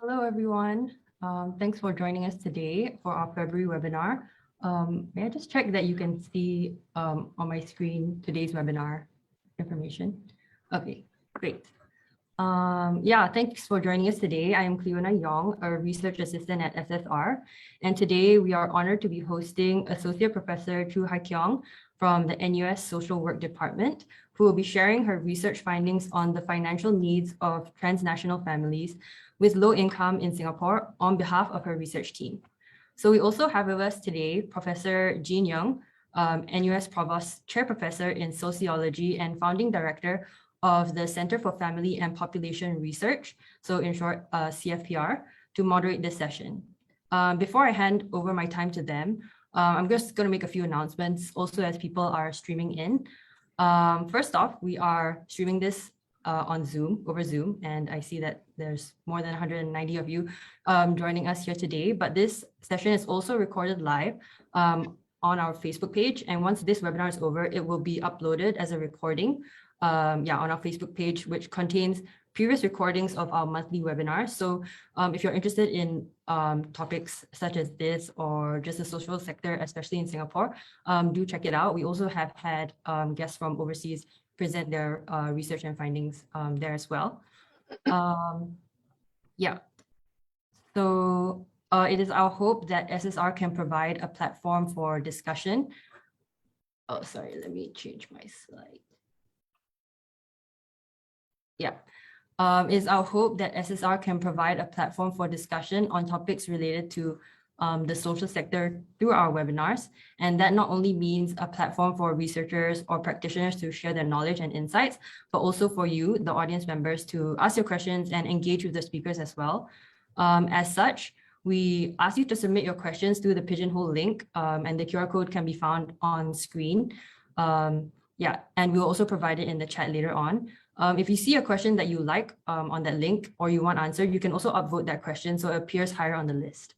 Hello, everyone. Thanks for joining us today for our February webinar. May I just check that you can see on my screen today's webinar information? Okay, great. Thanks for joining us today. I am Cleona Yong, a research assistant at SSR. And today we are honored to be hosting Associate Professor Hyekyung Choo from the NUS Social Work Department, who will be sharing her research findings on the financial needs of transnational families with low income in Singapore on behalf of her research team. So we also have with us today Professor Jean Young, NUS Provost Chair Professor in Sociology and Founding Director of the Center for Family and Population Research, so in short, CFPR, to moderate this session. Before I hand over my time to them, I'm just going to make a few announcements also as people are streaming in. First off, we are streaming this on Zoom, over Zoom, and I see that there's more than 190 of you joining us here today, but this session is also recorded live on our Facebook page, and once this webinar is over, it will be uploaded as a recording on our Facebook page, which contains previous recordings of our monthly webinars. So if you're interested in topics such as this or just the social sector, especially in Singapore, do check it out. We also have had guests from overseas present their research and findings there as well. So it is our hope that SSR can provide a platform for discussion. Oh, sorry, let me change my slide. It's our hope that SSR can provide a platform for discussion on topics related to the social sector through our webinars. And that not only means a platform for researchers or practitioners to share their knowledge and insights, but also for you, the audience members, to ask your questions and engage with the speakers as well. As such, we ask you to submit your questions through the Pigeonhole link, and the QR code can be found on screen. And we'll also provide it in the chat later on. If you see a question that you like on that link or you want answered, you can also upvote that question so it appears higher on the list.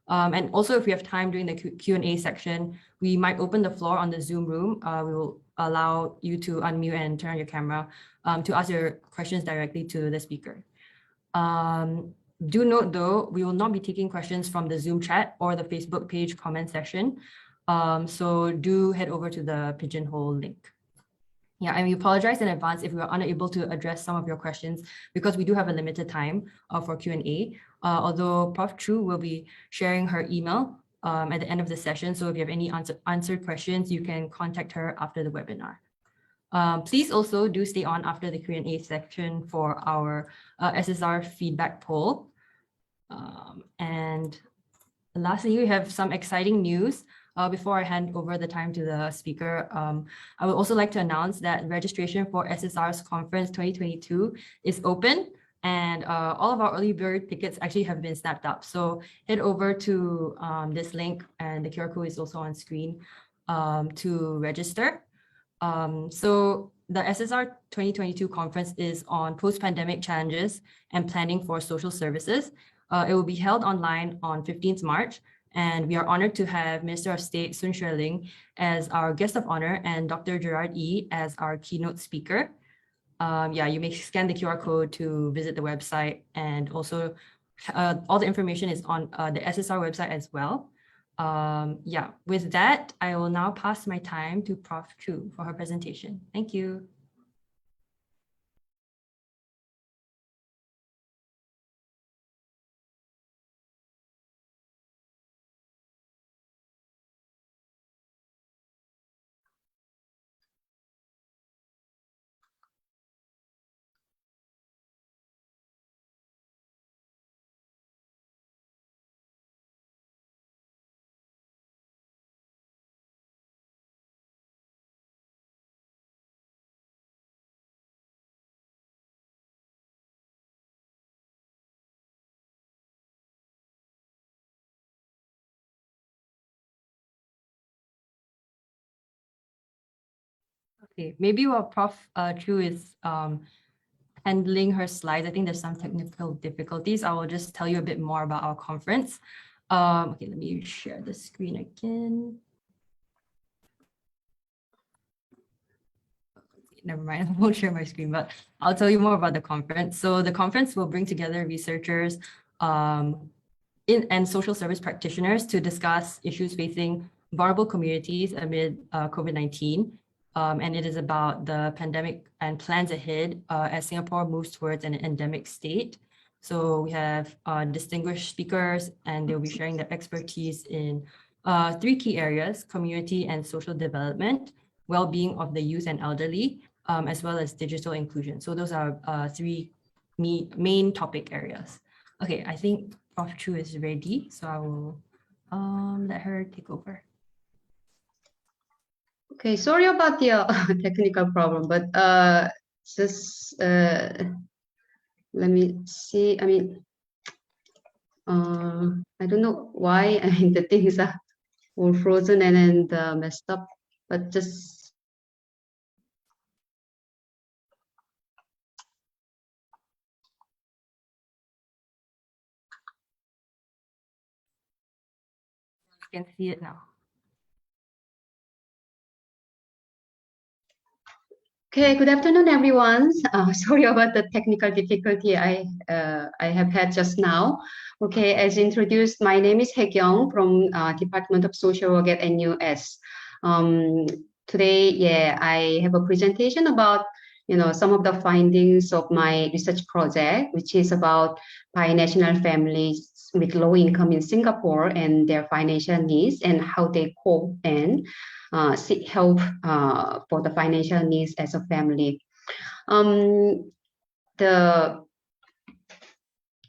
And also, if we have time during the Q&A section, we might open the floor on the Zoom room. We will allow you to unmute and turn on your camera to ask your questions directly to the speaker. Do note, though, we will not be taking questions from the Zoom chat or the Facebook page comment section. So do head over to the Pigeonhole link. And we apologize in advance if we are unable to address some of your questions because we do have a limited time for Q&A. Although Prof. Choo will be sharing her email at the end of the session. So if you have any answered questions, you can contact her after the webinar. Please also do stay on after the Q&A section for our SSR feedback poll. And lastly, we have some exciting news. Before I hand over the time to the speaker, I would also like to announce that registration for SSR's Conference 2022 is open, and all of our early bird tickets actually have been snapped up. So head over to this link, and the QR code is also on screen to register. So the SSR 2022 conference is on post-pandemic challenges and planning for social services. It will be held online on 15th March. And we are honored to have Minister of State Sun Xueling as our guest of honor and Dr. Gerard Yee as our keynote speaker. You may scan the QR code to visit the website, and also all the information is on the SSR website as well. With that, I will now pass my time to Prof. Choo for her presentation. Thank you. Okay, maybe while Prof. Choo is handling her slides, I think there's some technical difficulties. I will just tell you a bit more about our conference. Okay, let me share the screen again. Never mind, I won't share my screen, but I'll tell you more about the conference. So the conference will bring together researchers, and social service practitioners to discuss issues facing vulnerable communities amid COVID-19. And it is about the pandemic and plans ahead as Singapore moves towards an endemic state. So we have distinguished speakers, and they'll be sharing their expertise in three key areas: community and social development, well-being of the youth and elderly, as well as digital inclusion. So those are three main topic areas. Okay, I think Prof. Choo is ready, so I will let her take over. Okay, sorry about the technical problem, but just let me see. I mean, I don't know why. I mean, the things are all frozen and then messed up, but just You can see it now. okay. Good afternoon, everyone. Sorry about the technical difficulty I have had just now. Okay, as introduced, my name is Hyekyung from Department of Social Work at NUS. Today, yeah, I have a presentation about some of the findings of my research project, which is about binational families with low income in Singapore and their financial needs and how they cope and seek help for the financial needs as a family.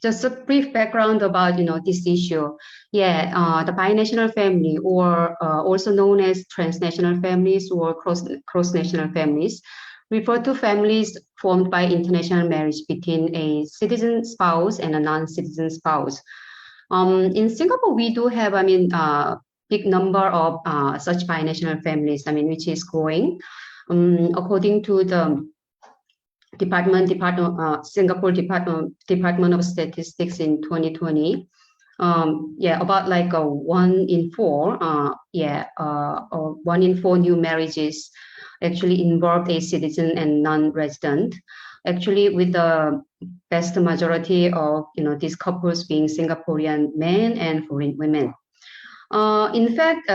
Just a brief background about this issue. Yeah, the binational family, or also known as transnational families or cross-national families, refer to families formed by international marriage between a citizen spouse and a non-citizen spouse. In Singapore, we do have, big number of such binational families, which is growing. According to the Singapore Department of Statistics in 2020, about like 1 in 4, 1 in 4 new marriages actually involved a citizen and non-resident. Actually, with the vast majority of these couples being Singaporean men and foreign women. In fact,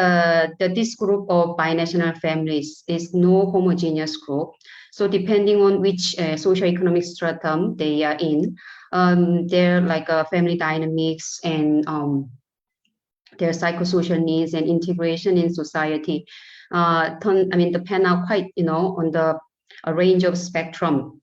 this group of binational families is no homogeneous group. So depending on which socioeconomic stratum they are in, their family dynamics and their psychosocial needs and integration in society pan out quite on the range of spectrum.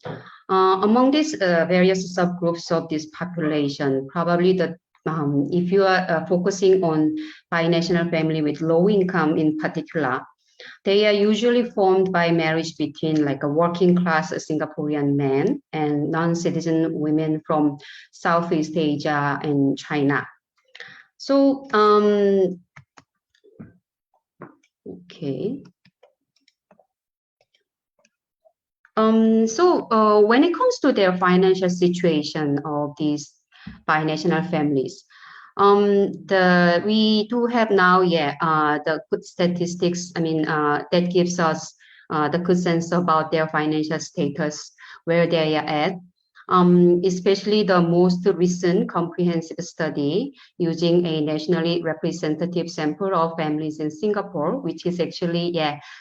Among these various subgroups of this population, probably if you are focusing on binational family with low income in particular, they are usually formed by marriage between a working class Singaporean men and non-citizen women from Southeast Asia and China. So, okay. When it comes to their financial situation of these binational families, we do have now, the good statistics. That gives us the good sense about their financial status, where they are at. Especially the most recent comprehensive study using a nationally representative sample of families in Singapore, which is actually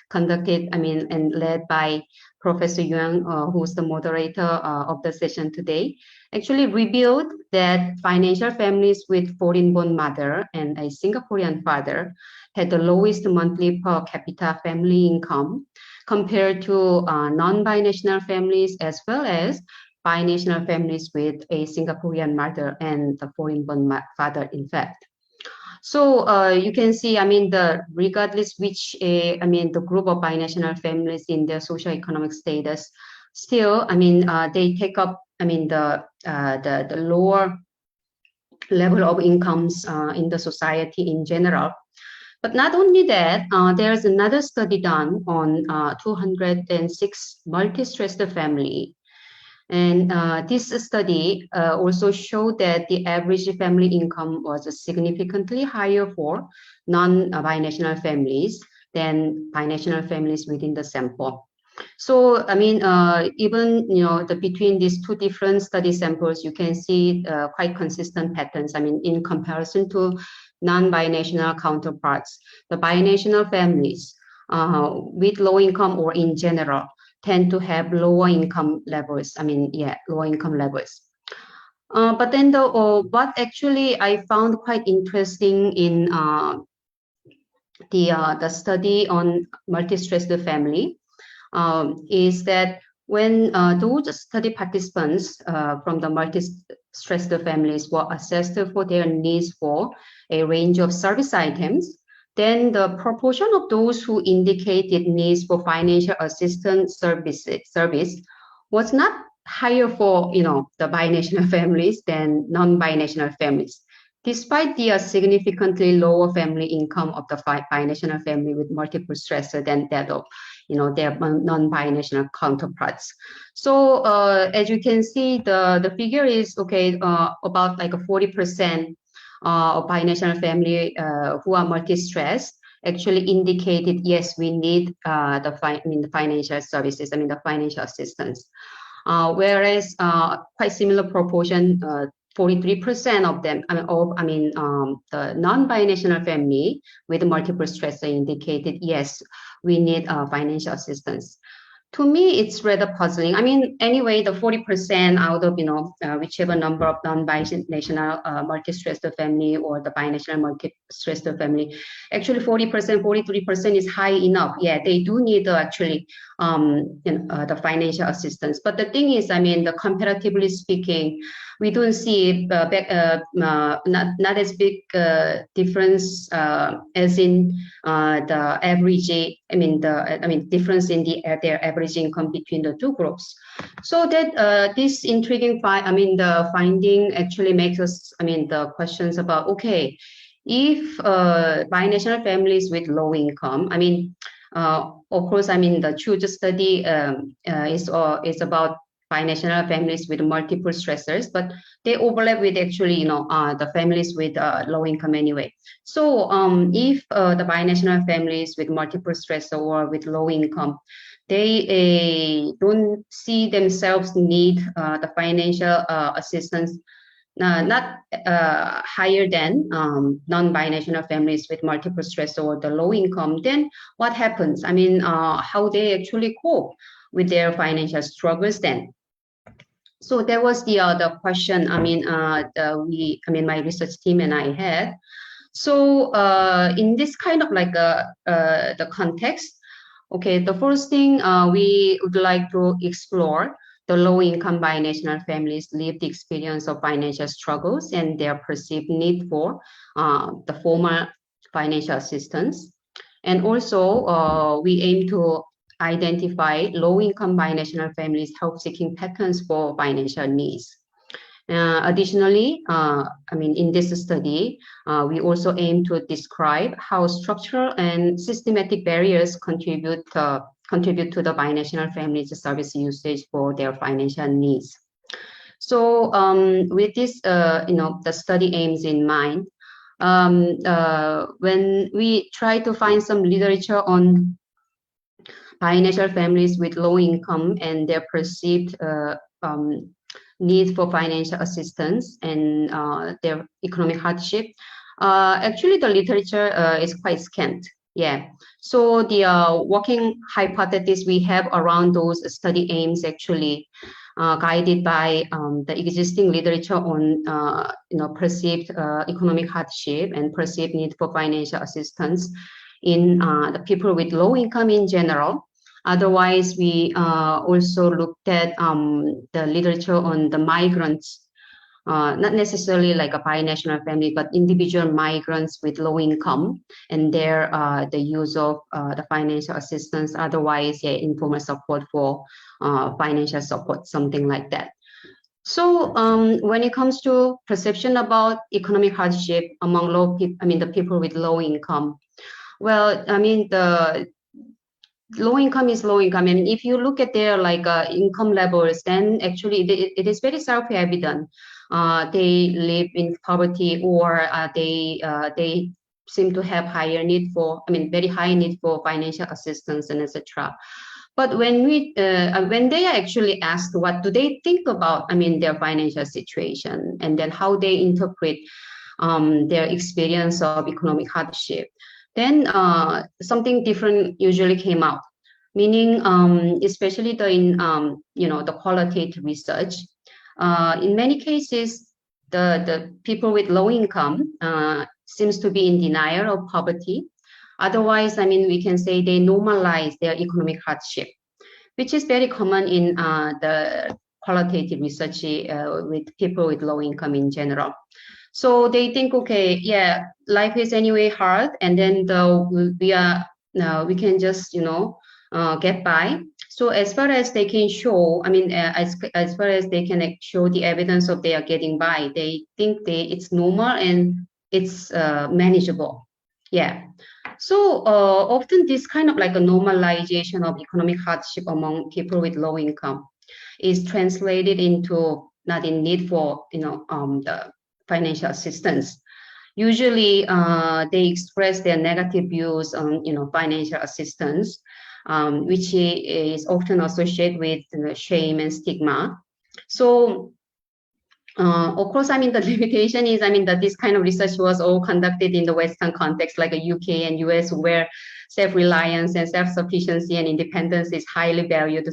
conducted and led by Professor Yuan, who's the moderator of the session today, actually revealed that financial families with foreign-born mother and a Singaporean father had the lowest monthly per capita family income compared to non-binational families, as well as binational families with a Singaporean mother and the foreign-born father, in fact. So you can see, regardless which, the group of binational families in their socioeconomic status, still, they take up, the lower level of incomes in the society in general. But not only that, there's another study done on 206 multi-stressed family. And this study also showed that the average family income was significantly higher for non-binational families than binational families within the sample. So, I mean, even, between these two different study samples, you can see quite consistent patterns. I mean, in comparison to non-binational counterparts, the binational families with low income or in general tend to have lower income levels. I mean, yeah, lower income levels. But then what actually I found quite interesting in the study on multi-stressed family is that when those study participants from the multi-stressed families were assessed for their needs for a range of service items, then the proportion of those who indicated needs for financial assistance service was not higher for the binational families than non-binational families, despite the significantly lower family income of the binational family with multiple stressor than that of their non-binational counterparts. So as you can see, the figure is about like a 40% of binational family who are multi-stressed actually indicated, yes, we need the financial services, the financial assistance. Whereas quite similar proportion, 43% of them, the non-binational family with multiple stressor indicated, yes, we need financial assistance. To me, it's rather puzzling. I mean, anyway, the 40% out of, whichever number of non-binational multi-stressed family or the binational multi-stressed family, actually 40%, 43% is high enough. Yeah, they do need actually the financial assistance. But the thing is, comparatively speaking, we don't see not as big difference as in the average. Difference in their average income between the two groups. So that this intriguing the finding actually makes us the questions about, okay, if binational families with low income, of course, the Choo study is about binational families with multiple stressors, but they overlap with actually, the families with low income anyway. So if the binational families with multiple stressor or with low income, they don't see themselves need the financial assistance, not higher than non-binational families with multiple stressor or the low income, then what happens? How they actually cope with their financial struggles then? So that was the question. My research team and I had. So in this kind of like the context, okay, the first thing we would like to explore the low-income binational families' lived experience of financial struggles and their perceived need for the formal financial assistance. And also, we aim to identify low-income binational families' help-seeking patterns for financial needs. Additionally, in this study, we also aim to describe how structural and systematic barriers contribute to the binational families' service usage for their financial needs. So with this, the study aims in mind, when we try to find some literature on binational families with low income and their perceived needs for financial assistance and their economic hardship, actually the literature is quite scant. Yeah. So the working hypothesis we have around those study aims actually guided by the existing literature on perceived economic hardship and perceived need for financial assistance in the people with low income in general. Otherwise, we also looked at the literature on the migrants, not necessarily like a binational family, but individual migrants with low income and their the use of the financial assistance. Otherwise, yeah, informal support for financial support, something like that. So when it comes to perception about economic hardship among the people with low income, well, the low income is low income. And if you look at their income levels, then actually it is very self-evident. They live in poverty, or they seem to have higher need for, very high need for financial assistance and etc. But when they are actually asked what do they think about, I mean, their financial situation, and then how they interpret their experience of economic hardship, then something different usually came out. Meaning, especially the qualitative research, in many cases, the people with low income seems to be in denial of poverty. Otherwise, I mean, we can say they normalize their economic hardship, which is very common in the qualitative research with people with low income in general. So they think, okay, yeah, life is anyway hard, and then we can just get by. So as far as they can show, I mean, as far as they can show the evidence of they are getting by, they think it's normal and it's manageable. Yeah. So often this kind of like a normalization of economic hardship among people with low income is translated into not in need for the financial assistance. Usually, they express their negative views on financial assistance, which is often associated with shame and stigma. So, of course, I mean, the limitation is, I mean, that this kind of research was all conducted in the Western context, like the UK and US, where self-reliance and self-sufficiency and independence is highly valued,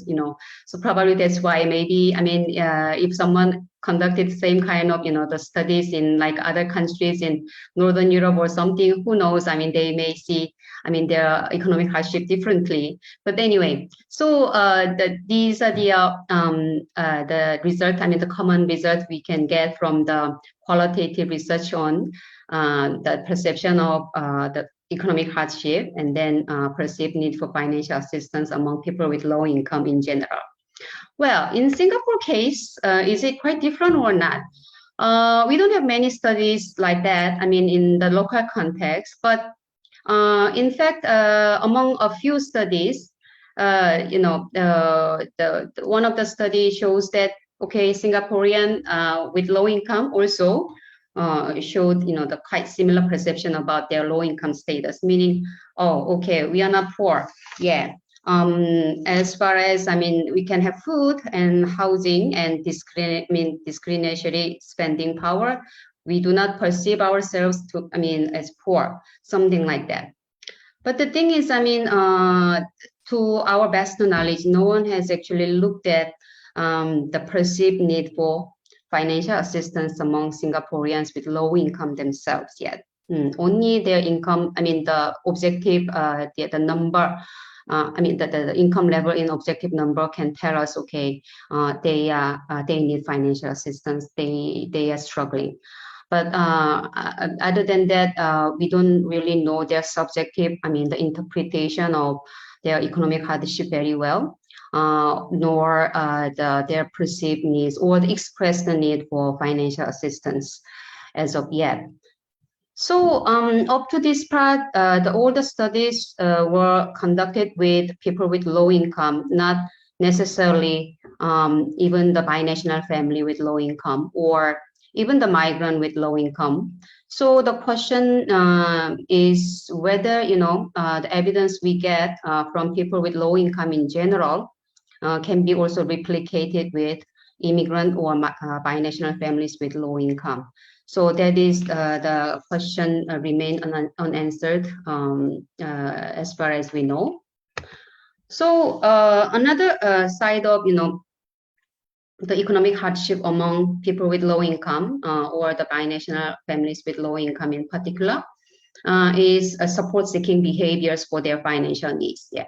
So probably that's why maybe, I mean, if someone conducted the same kind of, the studies in like other countries in Northern Europe or something, who knows? I mean, they may see, I mean, their economic hardship differently. But anyway, so these are the result, I mean, the common result we can get from the qualitative research on the perception of the economic hardship and then perceived need for financial assistance among people with low income in general. Well, in Singapore case, is it quite different or not? We don't have many studies like that, I mean, in the local context, but in fact, among a few studies, one of the studies shows that, okay, Singaporean with low income also showed, the quite similar perception about their low income status, meaning, oh, okay, we are not poor. Yeah. As far as, I mean, we can have food and housing and discretionary spending power, we do not perceive ourselves to, I mean, as poor, something like that. But the thing is, I mean, to our best knowledge, no one has actually looked at the perceived need for financial assistance among Singaporeans with low income themselves yet. Only their income, I mean, the objective, the number, I mean, the income level in objective number can tell us, okay, they need financial assistance, they are struggling. But other than that, we don't really know their subjective, I mean, the interpretation of their economic hardship very well, nor their perceived needs or the expressed need for financial assistance as of yet. So up to this part, all the studies were conducted with people with low income, not necessarily even the binational family with low income or even the migrant with low income. So the question is whether, the evidence we get from people with low income in general can be also replicated with immigrant or binational families with low income. So that is the question remain unanswered as far as we know. So another side of, the economic hardship among people with low income or the binational families with low income in particular is support-seeking behaviors for their financial needs. Yeah.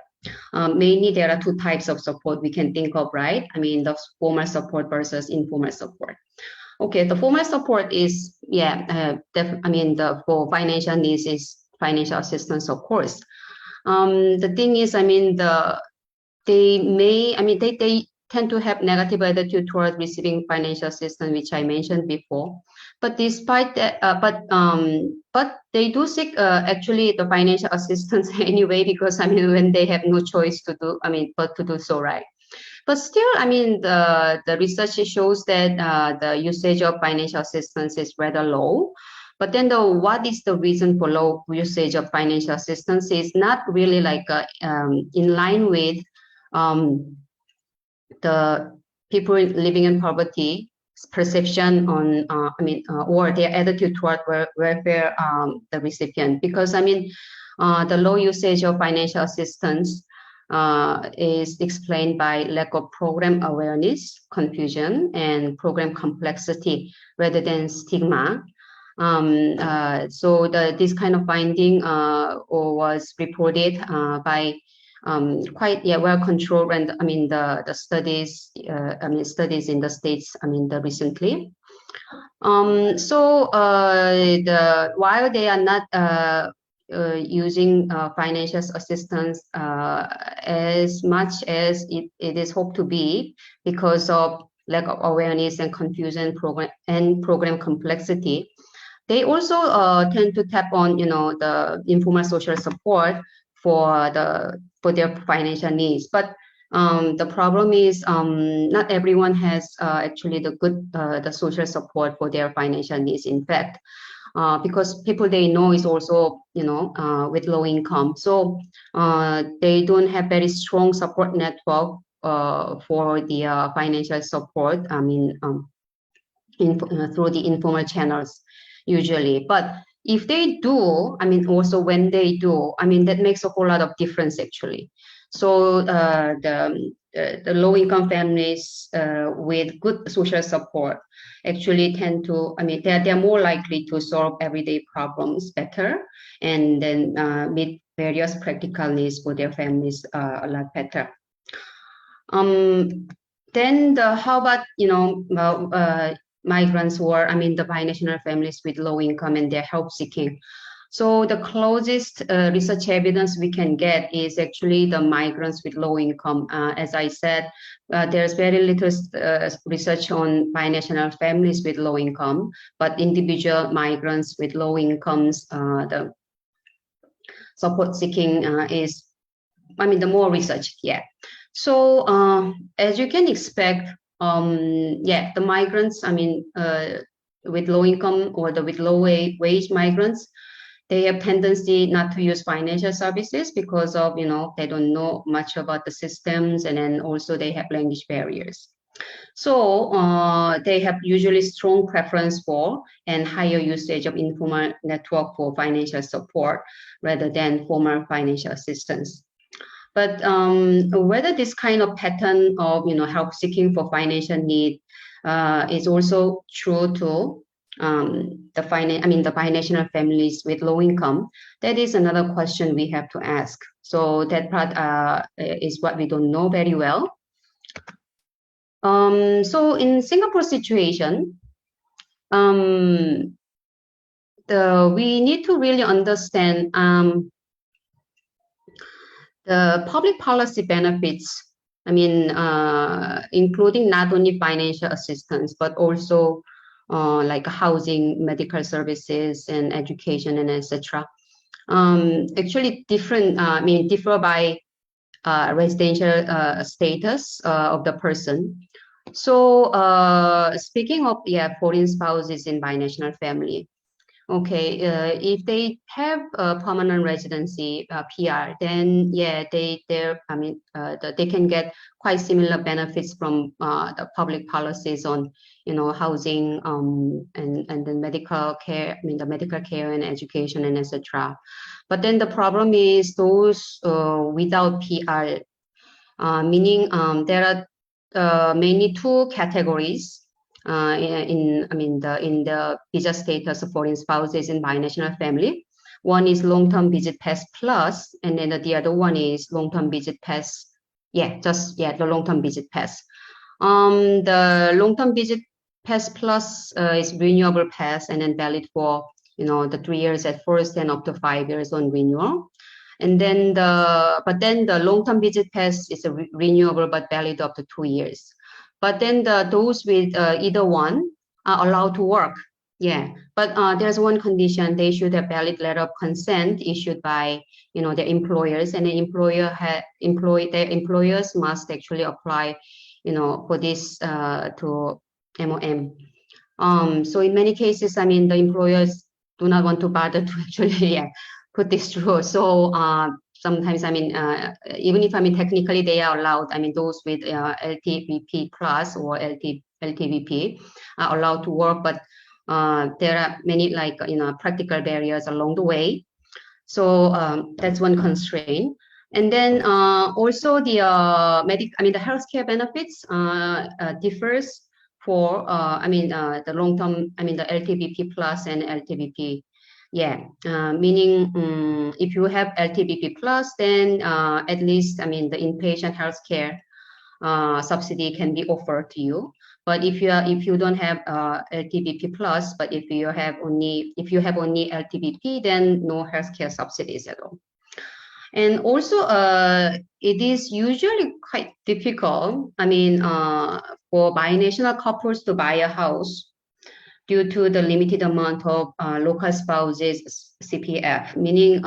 Mainly there are two types of support we can think of, right? I mean, the formal support versus informal support. Okay, the formal support is, for financial needs is financial assistance, of course. The thing is, I mean, they tend to have negative attitude towards receiving financial assistance, which I mentioned before. But despite that, but they do seek actually the financial assistance anyway, because I mean, when they have no choice to do, but to do so, right? But still, I mean, the research shows that the usage of financial assistance is rather low. But then what is the reason for low usage of financial assistance is not really like in line with the people living in poverty perception on, or their attitude toward welfare, the recipient. Because the low usage of financial assistance is explained by lack of program awareness, confusion, and program complexity rather than stigma. So this kind of finding was reported by quite well controlled, and the studies studies in the States recently. So while they are not using financial assistance as much as it is hoped to be, because of lack of awareness and confusion, program complexity, they also tend to tap on the informal social support for their financial needs. But the problem is not everyone has actually the social support for their financial needs, in fact, because people they know is also with low income, so they don't have very strong support network for the financial support, through the informal channels usually. But if they do, also when they do, that makes a whole lot of difference actually. So the low income families with good social support actually tend to, they're more likely to solve everyday problems better, and then meet various practical needs for their families a lot better. Then how about migrants, or the binational families with low income and they're help seeking? So the closest research evidence we can get is actually the migrants with low income. As I said, there's very little research on binational families with low income, but individual migrants with low incomes, the support seeking is, the more research, yeah. So as you can expect, the migrants, with low income or with low wage migrants, they have tendency not to use financial services because of, they don't know much about the systems, and then also they have language barriers. So they have usually strong preference for and higher usage of informal network for financial support rather than formal financial assistance. But whether this kind of pattern of help seeking for financial need is also true to the binational families with low income, that is another question we have to ask. So that part is what we don't know very well. So in Singapore situation, we need to really understand the public policy benefits, including not only financial assistance, but also like housing, medical services, and education, and etc. Actually differ by residential status of the person. So speaking of foreign spouses in binational family, okay, if they have a permanent residency, PR, then they can get quite similar benefits from the public policies on housing, and then medical care, the medical care and education and etc. But then the problem is those without PR, meaning there are mainly two categories in the visa status of foreign spouses in binational family. One is long-term visit pass plus, and then the other one is long-term visit pass. The long-term visit pass. The long-term visit pass plus is renewable pass, and then valid for the 3 years at first and up to 5 years on renewal. And then the long-term visit pass is a renewable but valid up to 2 years. But then those with either one are allowed to work. But there's one condition: they should have valid letter of consent issued by their employers, and the their employers must actually apply for this to MOM. So in many cases, the employers do not want to bother to actually put this through. So sometimes, I mean, even if, I mean, technically they are allowed, I mean, those with LTVP plus or LTVP are allowed to work, but there are many, like, practical barriers along the way. So that's one constraint. And then also the the healthcare benefits differs for the long-term, the LTVP plus and LTVP. Yeah, meaning if you have LTVP plus, then at least, the inpatient healthcare subsidy can be offered to you. But if you don't have LTVP plus, but if you have only LTVP, then no healthcare subsidies at all. And also, it is usually quite difficult, for binational couples to buy a house due to the limited amount of local spouses CPF, meaning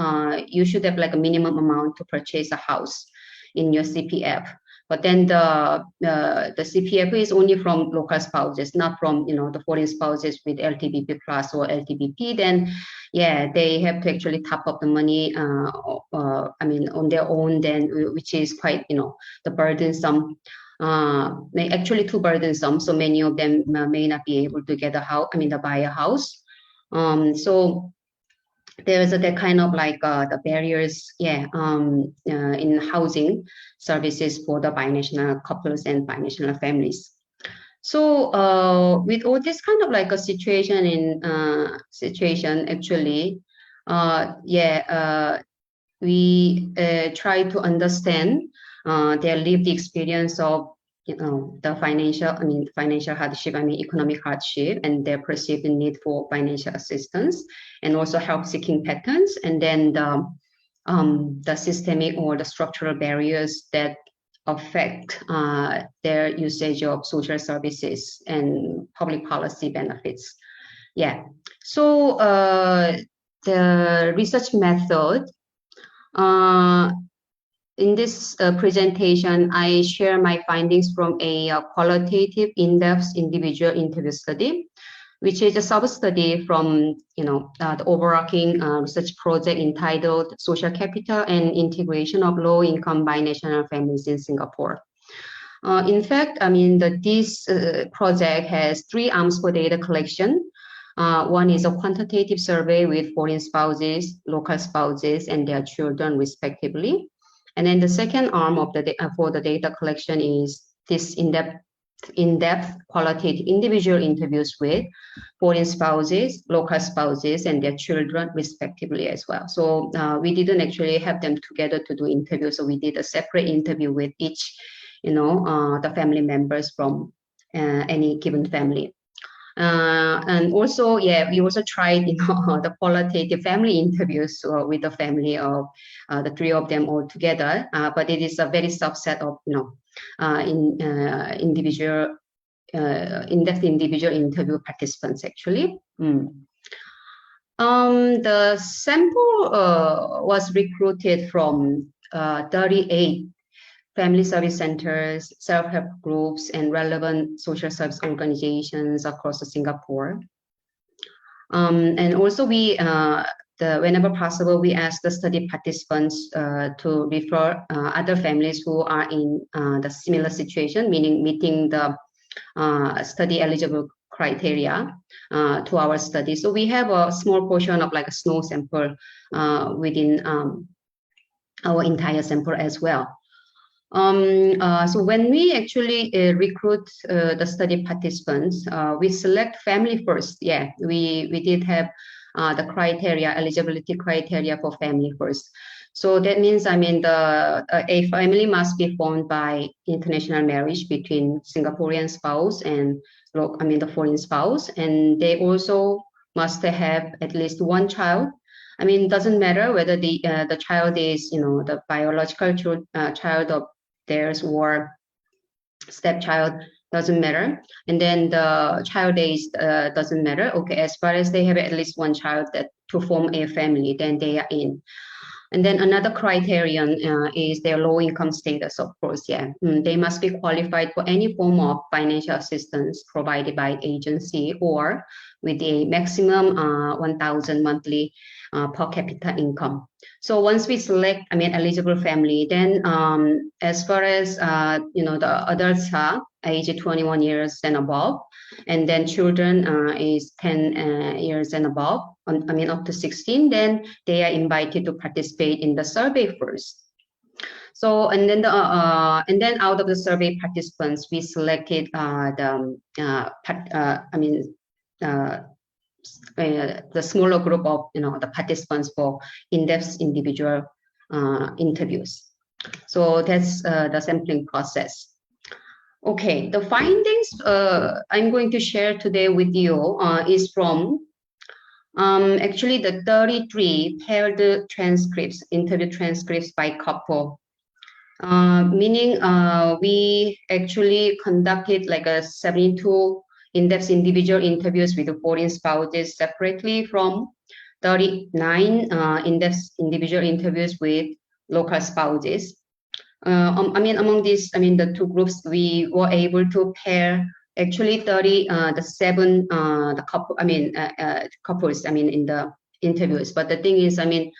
you should have like a minimum amount to purchase a house in your CPF. But then the CPF is only from local spouses, not from the foreign spouses with LTVP plus or LTVP. Then, yeah, they have to actually top up the money, on their own. Then, which is quite the burdensome. Actually too burdensome. So many of them may not be able to get a house. To buy a house. So there's that kind of like the barriers, in housing services for the binational couples and binational families. So with all this kind of like a situation actually, we try to understand their lived experience of the financial hardship, economic hardship, and their perceived need for financial assistance, and also help seeking patterns, and then the systemic or the structural barriers that affect their usage of social services and public policy benefits. Yeah. So the research method. In this presentation, I share my findings from a qualitative in-depth individual interview study, which is a sub-study from the overarching research project entitled Social Capital and Integration of Low-Income Binational Families in Singapore. In fact, this project has 3 arms for data collection. One is a quantitative survey with foreign spouses, local spouses, and their children, respectively. And then the second arm of for the data collection is this in-depth qualitative individual interviews with foreign spouses, local spouses, and their children, respectively, as well. So we didn't actually have them together to do interviews. So we did a separate interview with each, the family members from any given family. And also, we also tried, the qualitative family interviews with the family of the 3 of them all together. But it is a very subset of, individual, in-depth individual interview participants, actually. The sample was recruited from 38 family service centers, self-help groups, and relevant social service organizations across Singapore. And also whenever possible, we ask the study participants to refer other families who are in the similar situation, meaning meeting the study eligible criteria to our study. So we have a small portion of like a snow sample within our entire sample as well. So when we actually recruit the study participants, we select family first. Yeah, we did have the criteria, eligibility criteria for family first. So that means, a family must be formed by international marriage between Singaporean spouse and the foreign spouse, and they also must have at least 1 child. Doesn't matter whether the child is, the biological child of theirs or stepchild, doesn't matter. And then the child age doesn't matter. Okay, as far as they have at least 1 child to form a family, then they are in. And then another criterion is their low income status, of course. Yeah, they must be qualified for any form of financial assistance provided by agency or with a maximum 1,000 monthly per capita income. So once we select, eligible family, then as far as, the adults are age 21 years and above, and then children is 10 years and above, up to 16, then they are invited to participate in the survey first. So, and then out of the survey participants, we selected the smaller group of the participants for in-depth individual interviews. So that's the sampling process. Okay, the findings I'm going to share today with you is from actually the 33 paired transcripts, interview transcripts by couple. Meaning we actually conducted like a 72 in-depth individual interviews with the foreign spouses separately from 39 in-depth individual interviews with local spouses. Among these, the two groups, we were able to pair actually 37 couples, in the interviews. But the thing is, 4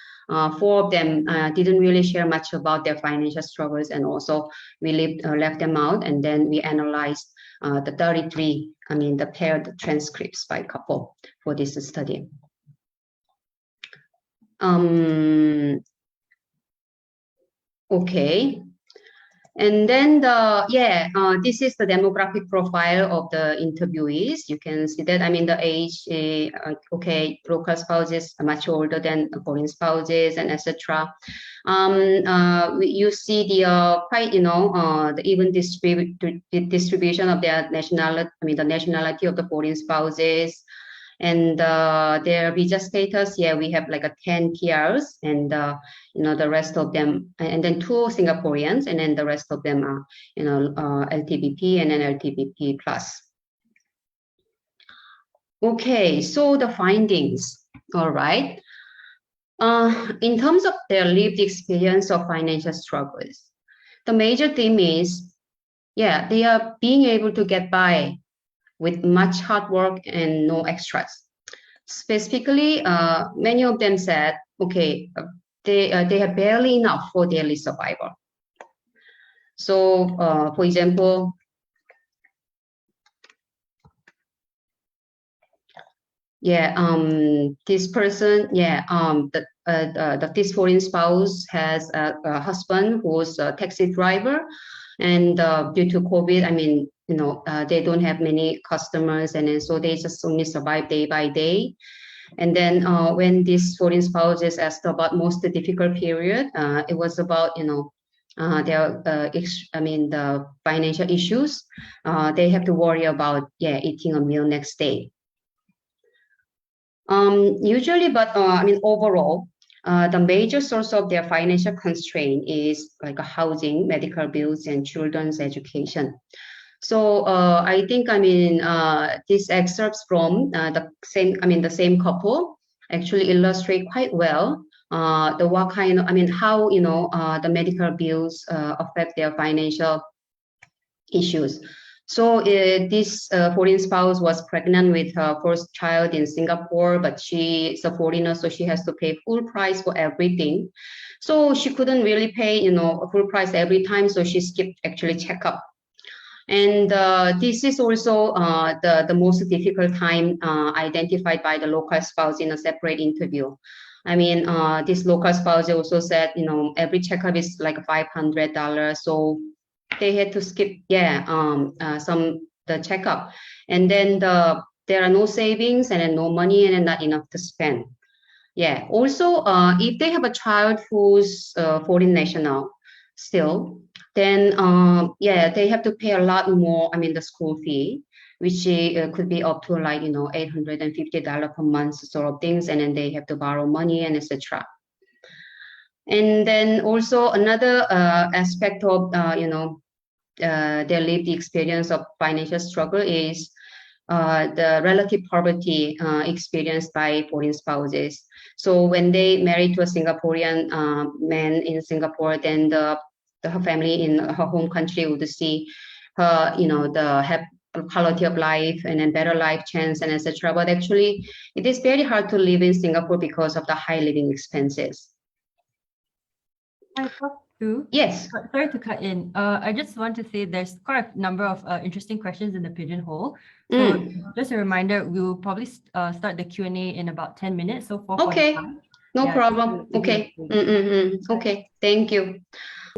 of them didn't really share much about their financial struggles, and also we left them out, and then we analyzed the 33, the paired transcripts by couple for this study. Okay. And then this is the demographic profile of the interviewees. You can see that, the age, local spouses are much older than foreign spouses, and etc. You see the quite, the even distribution of their nationality, the nationality of the foreign spouses, and their visa status. Yeah, we have like a 10 PRs, and the rest of them, and then 2 Singaporeans, and then the rest of them are LTVP and then LTVP plus. Okay, so the findings. All right. In terms of their lived experience of financial struggles, the major theme is, they are being able to get by with much hard work and no extras. Specifically, many of them said, okay, they have barely enough for daily survival. So, for example, this person, this foreign spouse has a husband who's a taxi driver, and due to COVID, they don't have many customers, and then so they just only survive day by day. And then when this foreign spouse is asked about most difficult period, it was about the financial issues. They have to worry about eating a meal next day. Usually, but overall, the major source of their financial constraint is like a housing, medical bills, and children's education. So I think these excerpts from the same couple actually illustrate quite well how the medical bills affect their financial issues. So this foreign spouse was pregnant with her first child in Singapore, but she's a foreigner, so she has to pay full price for everything. So she couldn't really pay, full price every time, so she skipped actually checkup. And this is also the most difficult time identified by the local spouse in a separate interview. This local spouse also said, every checkup is like $500, so they had to skip, the checkup. And then there are no savings, and then no money, and then not enough to spend. Yeah. Also, if they have a child who's foreign national still, then they have to pay a lot more. The school fee, which could be up to like $850 per month, sort of things, and then they have to borrow money and etc. And then also another aspect of their lived experience of financial struggle is the relative poverty experienced by foreign spouses. So when they married to a Singaporean man in Singapore, then her family in her home country would see her, quality of life and then better life chance and etc. But actually, it is very hard to live in Singapore because of the high living expenses. I talk to. Yes. Sorry to cut in. I just want to say there's quite a number of interesting questions in the pigeonhole. So just a reminder, we will probably start the Q&A in about 10 minutes. So 4:45. Okay, no Yeah, problem. Okay. Okay, thank you.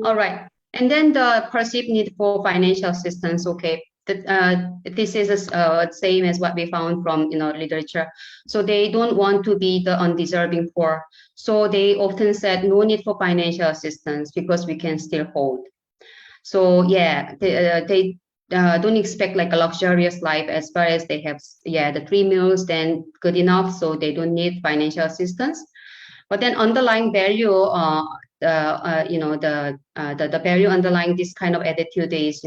All right. And then the perceived need for financial assistance. Okay. This is same as what we found from literature. So they don't want to be the undeserving poor. So they often said no need for financial assistance because we can still hold. So yeah, they don't expect like a luxurious life as far as they have the 3 meals, then good enough. So they don't need financial assistance. But then underlying value, the value underlying this kind of attitude is,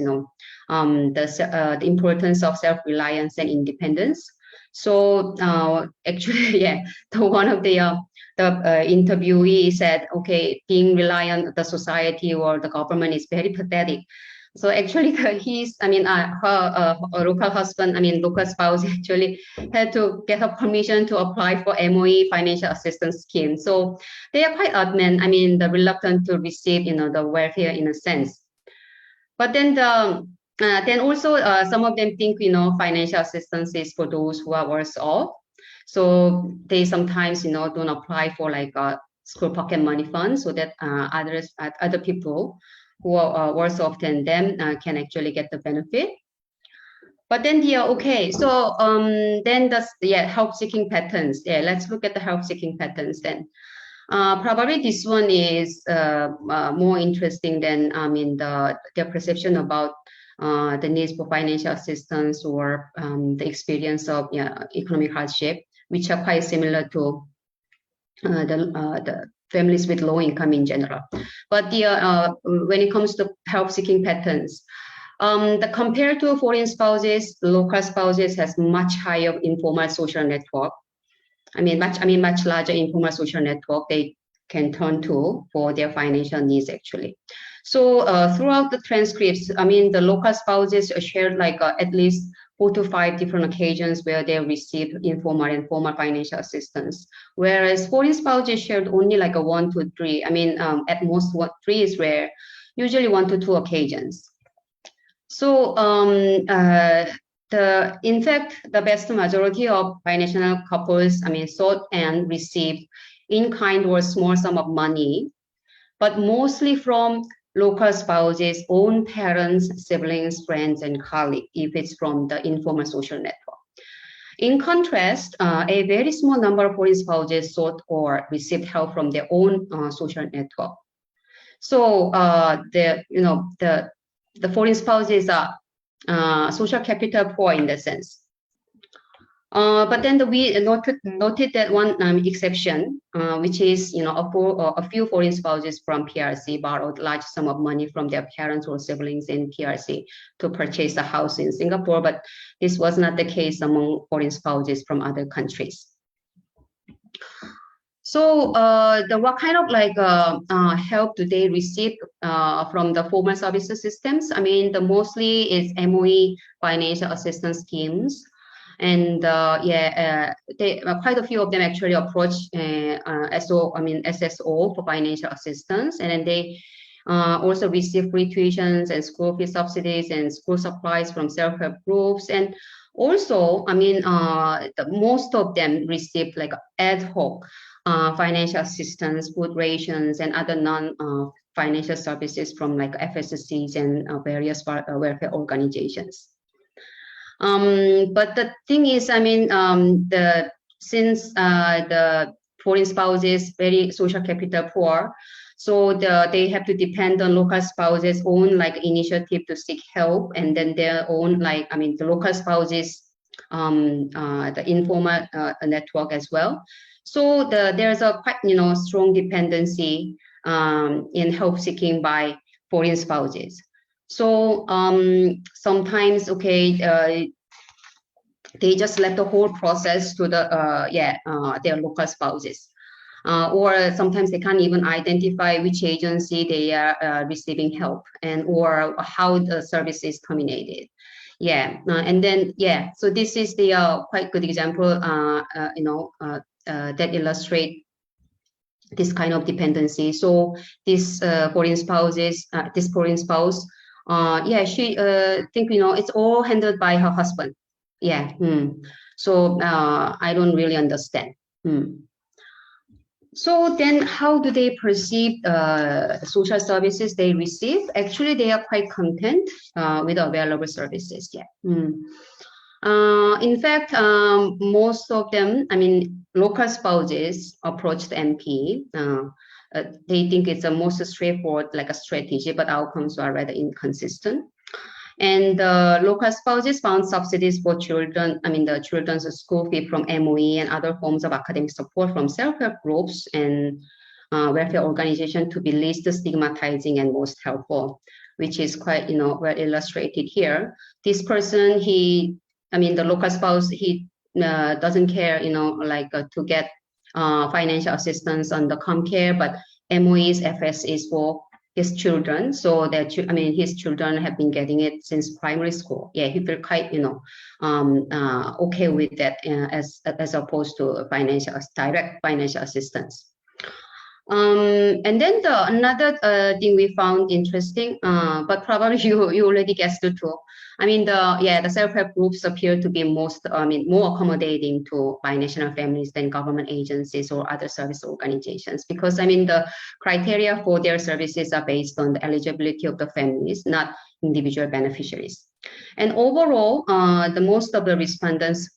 the importance of self-reliance and independence. So actually, yeah, one of the interviewee said, okay, being reliant on the society or the government is very pathetic. So actually, her local husband, local spouse actually had to get her permission to apply for MOE financial assistance scheme. So they are quite adamant, the reluctant to receive, the welfare in a sense. But then then also some of them think, financial assistance is for those who are worse off. So they sometimes, don't apply for like a school pocket money fund so that other people who are worse off than them can actually get the benefit. But then okay, so then help seeking patterns. Yeah, let's look at the help seeking patterns then. Probably this one is more interesting than their perception about the needs for financial assistance or the experience of economic hardship, which are quite similar to the families with low income in general. But when it comes to help seeking patterns, compared to foreign spouses, local spouses has much higher informal social network. Much larger informal social network they can turn to for their financial needs actually. So throughout the transcripts, the local spouses shared like at least 4 to 5 different occasions where they received informal and formal financial assistance, whereas foreign spouses shared only like a 1 to 3. At most 3 is rare, usually 1 to 2 occasions. So in fact, the vast majority of binational couples, sought and received in-kind or small sum of money, but mostly from local spouses, own parents, siblings, friends, and colleagues, if it's from the informal social network. In contrast, a very small number of foreign spouses sought or received help from their own social network. So the foreign spouses are social capital poor in that sense. But then we noted that one exception, which is a few foreign spouses from PRC borrowed large sum of money from their parents or siblings in PRC to purchase a house in Singapore, but this was not the case among foreign spouses from other countries. So what kind of like help do they receive from the formal services systems? The mostly is MOE financial assistance schemes. And quite a few of them actually approach SSO for financial assistance, and then they also receive free tuitions and school fee subsidies and school supplies from self-help groups. And also, most of them receive like ad hoc financial assistance, food rations, and other non-financial services from like FSCs and various welfare organizations. But the thing is, since the foreign spouses very social capital poor, so they have to depend on local spouses' own like initiative to seek help, and then their own like the local spouses the informal network as well. So there's a quite strong dependency in help seeking by foreign spouses. So sometimes, okay, they just left the whole process to their local spouses, or sometimes they can't even identify which agency they are receiving help and or how the service is terminated. Yeah, and then yeah, so this is the quite good example, that illustrate this kind of dependency. So this foreign spouses, this foreign spouse, yeah, she think it's all handled by her husband. Yeah. So I don't really understand. So then how do they perceive the social services they receive? Actually, they are quite content with available services. Yeah. In fact, most of them, I mean, local spouses approached MP. They think it's the most straightforward, like a strategy, but outcomes are rather inconsistent. And local spouses found subsidies for children, I mean, the children's school fee from MOE and other forms of academic support from self-help groups and welfare organizations to be least stigmatizing and most helpful, which is quite, well illustrated here. This person, the local spouse, he doesn't care, to get financial assistance on the ComCare, but MOE's FS is for his children, so that his children have been getting it since primary school. Yeah, he feel quite okay with that as opposed to direct financial assistance. And then another thing we found interesting, but probably you already guessed it too. The self-help groups appear to be more accommodating to binational families than government agencies or other service organizations, because the criteria for their services are based on the eligibility of the families, not individual beneficiaries. And overall, the most of the respondents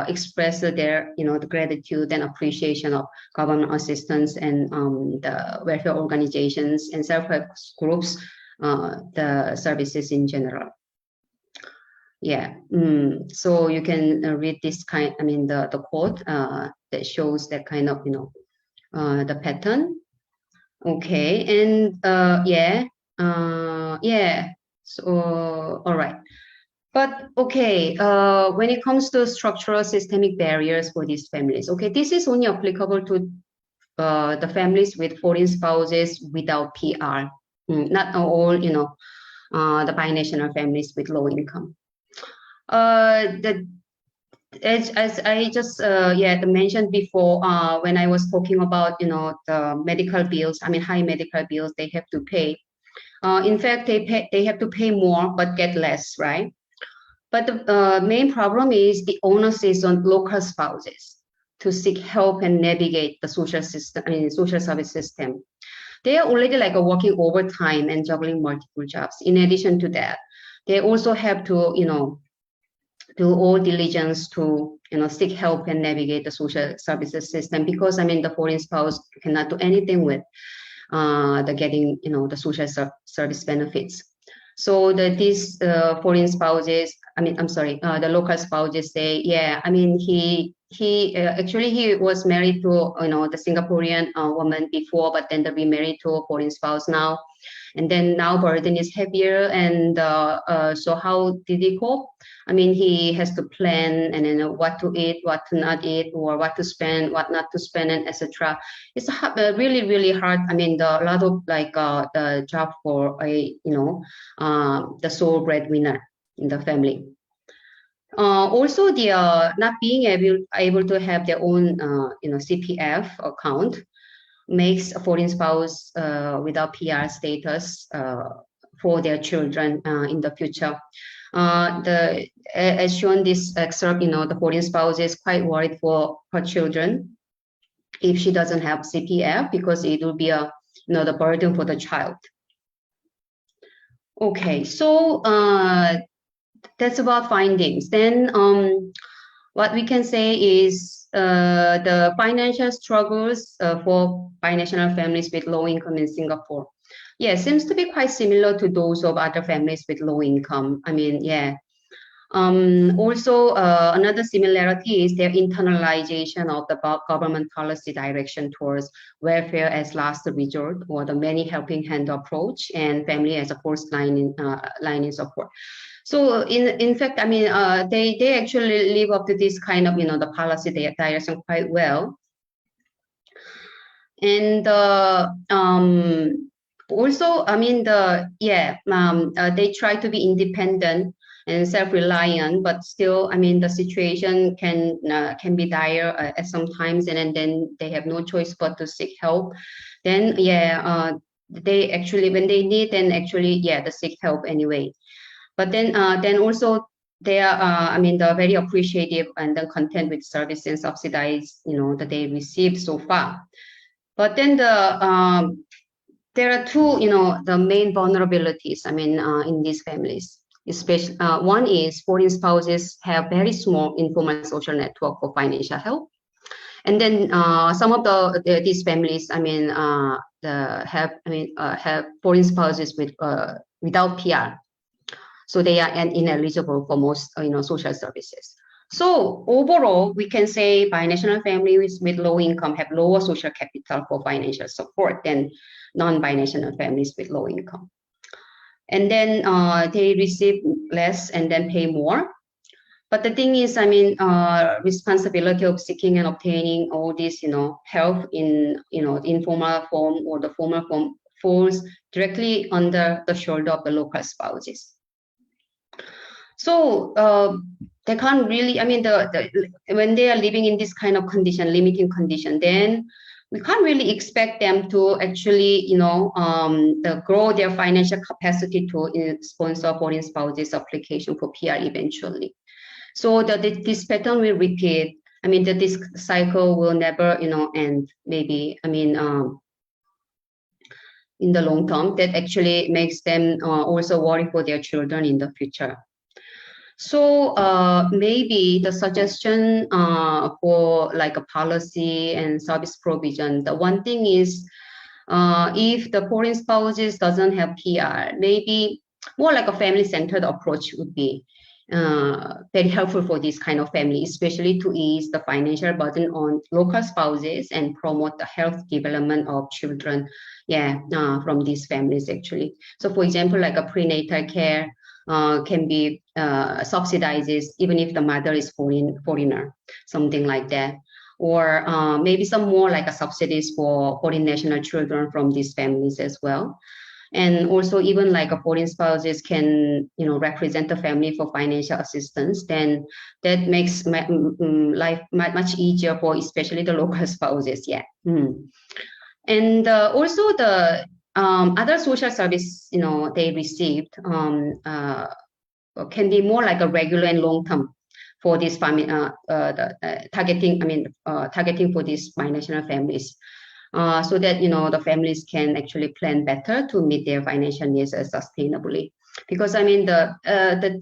expressed their, the gratitude and appreciation of government assistance and the welfare organizations and self-help groups, the services in general. Yeah, so you can read this kind, the quote that shows that kind of, the pattern. Okay, and yeah, so, all right. But okay, when it comes to structural systemic barriers for these families, okay, this is only applicable to the families with foreign spouses without PR, not all, the binational families with low income. As I just mentioned before, when I was talking about the medical bills, high medical bills they have to pay. In fact, they have to pay more but get less, right? But the main problem is the onus is on local spouses to seek help and navigate the social service system. They are already working overtime and juggling multiple jobs. In addition to that, they also have to, do all diligence to, seek help and navigate the social services system, because the foreign spouse cannot do anything with the getting, the social service benefits. So these foreign spouses, the local spouses say, yeah, he actually he was married to the Singaporean woman before, but then they remarried to a foreign spouse now, and then now burden is heavier, and so how did he cope? He has to plan and then what to eat, what to not eat, or what to spend, what not to spend, and etc. It's really, really hard. A lot of the job for a the sole breadwinner in the family. Also, the not being able to have their own CPF account makes a foreign spouse without PR status for their children in the future. As shown this excerpt, the foreign spouse is quite worried for her children if she doesn't have CPF, because it will be the burden for the child. Okay, so that's about findings. Then what we can say is the financial struggles for binational families with low income in Singapore. Yeah, seems to be quite similar to those of other families with low income. Also, another similarity is their internalization of the government policy direction towards welfare as last resort, or the many helping hand approach, and family as a first line in support. So in fact, they actually live up to this kind of the policy direction quite well. And also, they try to be independent and self-reliant, but still, I mean, the situation can be dire at some times, and then they have no choice but to seek help. Then, they actually, when they need, then actually, they seek help anyway. But then also they are, I mean, they're very appreciative and then content with service and subsidized, that they received so far. But then there are two, the main vulnerabilities, I mean, in these families. Especially, one is foreign spouses have very small informal social network for financial help. And then some of these families, I mean, have foreign spouses without PR. So they are ineligible for most, social services. So overall, we can say binational families with low income have lower social capital for financial support than non-binational families with low income. And then they receive less and then pay more. But the thing is, I mean, responsibility of seeking and obtaining all this, help in, informal form or the formal form falls directly under the shoulder of the local spouses. So they can't really, I mean, when they are living in this kind of condition, limiting condition, then we can't really expect them to actually, grow their financial capacity to sponsor foreign spouses application for PR eventually. So this pattern will repeat. I mean, this cycle will never, end. Maybe, I mean, in the long term, that actually makes them also worry for their children in the future. So maybe the suggestion for like a policy and service provision, the one thing is if the foreign spouses doesn't have PR, maybe more like a family-centered approach would be very helpful for this kind of family, especially to ease the financial burden on local spouses and promote the health development of children, from these families actually. So for example, like a prenatal care can be subsidized even if the mother is foreigner, something like that. Or maybe some more like a subsidies for foreign national children from these families as well. And also even like a foreign spouses can, represent the family for financial assistance, then that makes life much easier for especially the local spouses, And also the other social service, they received can be more like a regular and long-term for this family, targeting for these binational families. So that the families can actually plan better to meet their financial needs sustainably. Because I mean the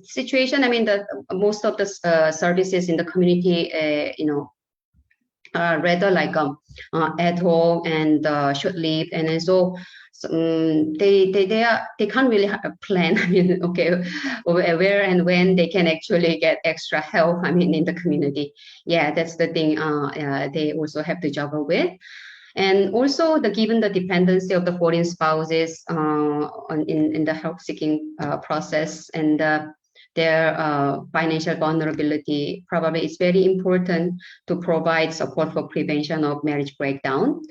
situation, I mean most of the services in the community, are rather like ad hoc and short-lived, and so they can't really plan. I mean, okay, where and when they can actually get extra help. I mean, in the community, that's the thing. They also have to juggle with. And also, given the dependency of the foreign spouses in the help seeking process and their financial vulnerability, probably it's very important to provide support for prevention of marriage breakdown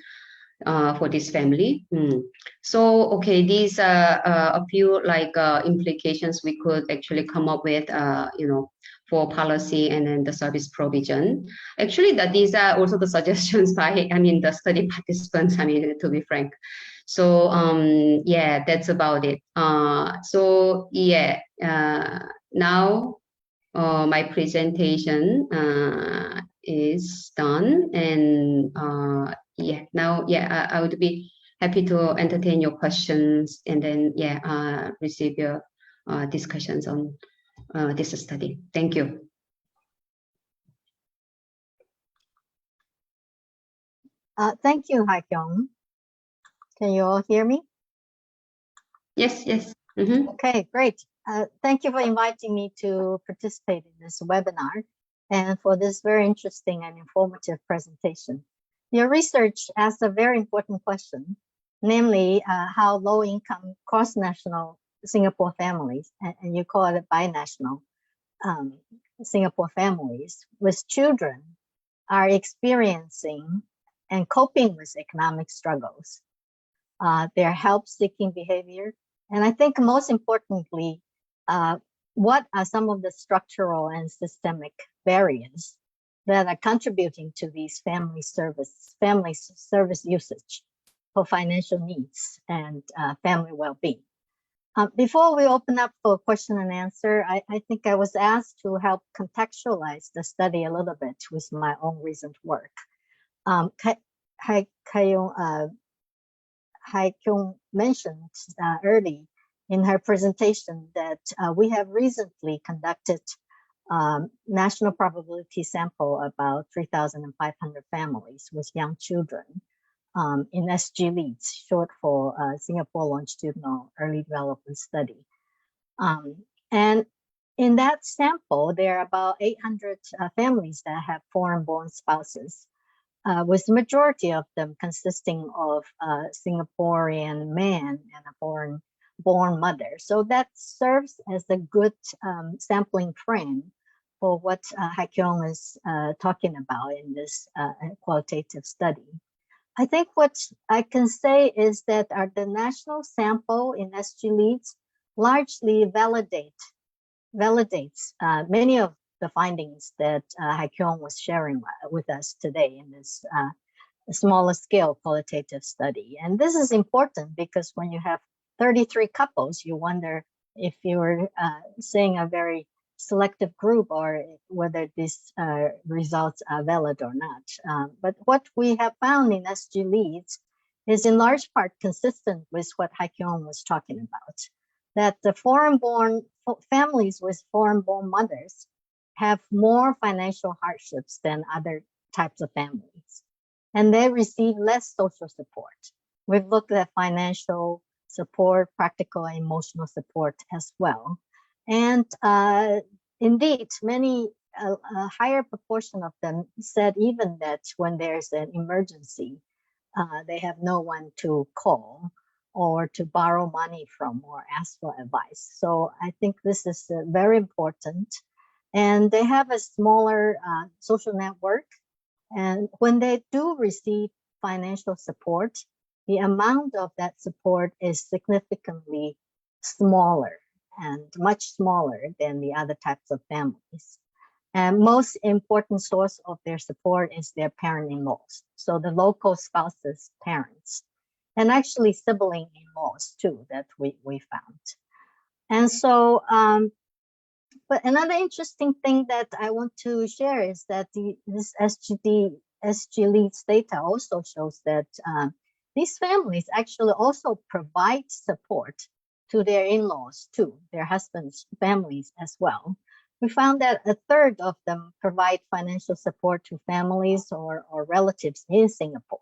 for this family. So, okay, these are a few like implications we could actually come up with, for policy and then the service provision. Actually, these are also the suggestions by, the study participants, to be frank. So, that's about it. Now my presentation is done, and now I would be happy to entertain your questions and then receive your discussions on this study. Thank you. Thank you, Hyekyung. Can you all hear me? Yes. Okay, great. Thank you for inviting me to participate in this webinar and for this very interesting and informative presentation. Your research asked a very important question, namely how low-income cross-national Singapore families, and you call it binational Singapore families with children, are experiencing and coping with economic struggles, their help-seeking behavior, and I think most importantly, what are some of the structural and systemic barriers that are contributing to these family service usage for financial needs and family well-being. Before we open up for question and answer, I think I was asked to help contextualize the study a little bit with my own recent work. Hyekyung mentioned early in her presentation that we have recently conducted national probability sample about 3,500 families with young children in SG LEADS, short for Singapore Longitudinal Early Development Study. And in that sample, there are about 800 families that have foreign-born spouses, with the majority of them consisting of Singaporean men and a foreign-born mother. So that serves as a good sampling frame for what Hyekyung is talking about in this qualitative study. I think what I can say is that the national sample in SG LEADS largely validates many of the findings that Hyekyung was sharing with us today in this smaller scale qualitative study. And this is important because when you have 33 couples, you wonder if you're saying a very selective group or whether these results are valid or not. But what we have found in SG LEADS is in large part consistent with what Hyekyung was talking about, that the foreign-born families with foreign-born mothers have more financial hardships than other types of families, and they receive less social support. We've looked at financial support, practical and emotional support as well. And indeed, a higher proportion of them said even that when there's an emergency, they have no one to call or to borrow money from or ask for advice. So I think this is very important. And they have a smaller social network. And when they do receive financial support, the amount of that support is significantly smaller and much smaller than the other types of families. And most important source of their support is their parent-in-laws. So the local spouse's parents, and actually sibling-in-laws too, that we found. And so, but another interesting thing that I want to share is that this SG LEADS data also shows that these families actually also provide support to their in-laws too, their husbands' families as well. We found that a third of them provide financial support to families or relatives in Singapore.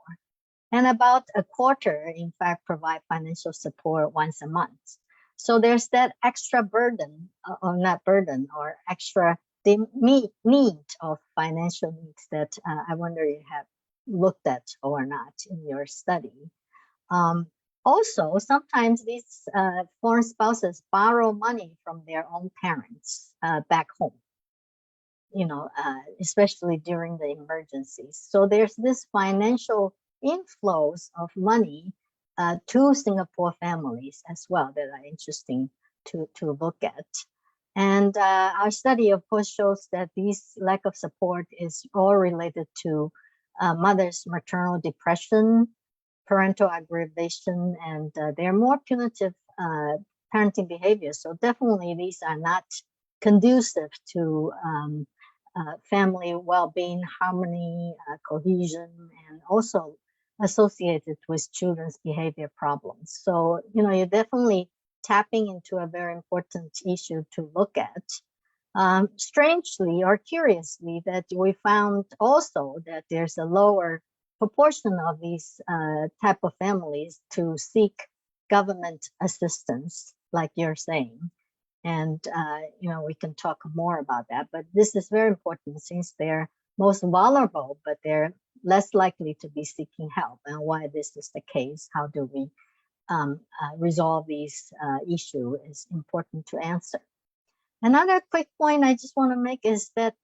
And about a quarter, in fact, provide financial support once a month. So there's that extra burden, or not burden, or extra need of financial needs that I wonder you have looked at or not in your study. Also, sometimes these foreign spouses borrow money from their own parents back home, especially during the emergencies. So there's this financial inflows of money to Singapore families as well that are interesting to look at. And our study, of course, shows that this lack of support is all related to mother's maternal depression, parental aggravation, and they're more punitive parenting behaviors. So definitely these are not conducive to family well-being, harmony, cohesion, and also associated with children's behavior problems. So, you're definitely tapping into a very important issue to look at. Strangely or curiously, that we found also that there's a lower proportion of these type of families to seek government assistance, like you're saying. And, we can talk more about that, but this is very important since they're most vulnerable, but they're less likely to be seeking help. And why this is the case, how do we resolve these issues is important to answer. Another quick point I just want to make is that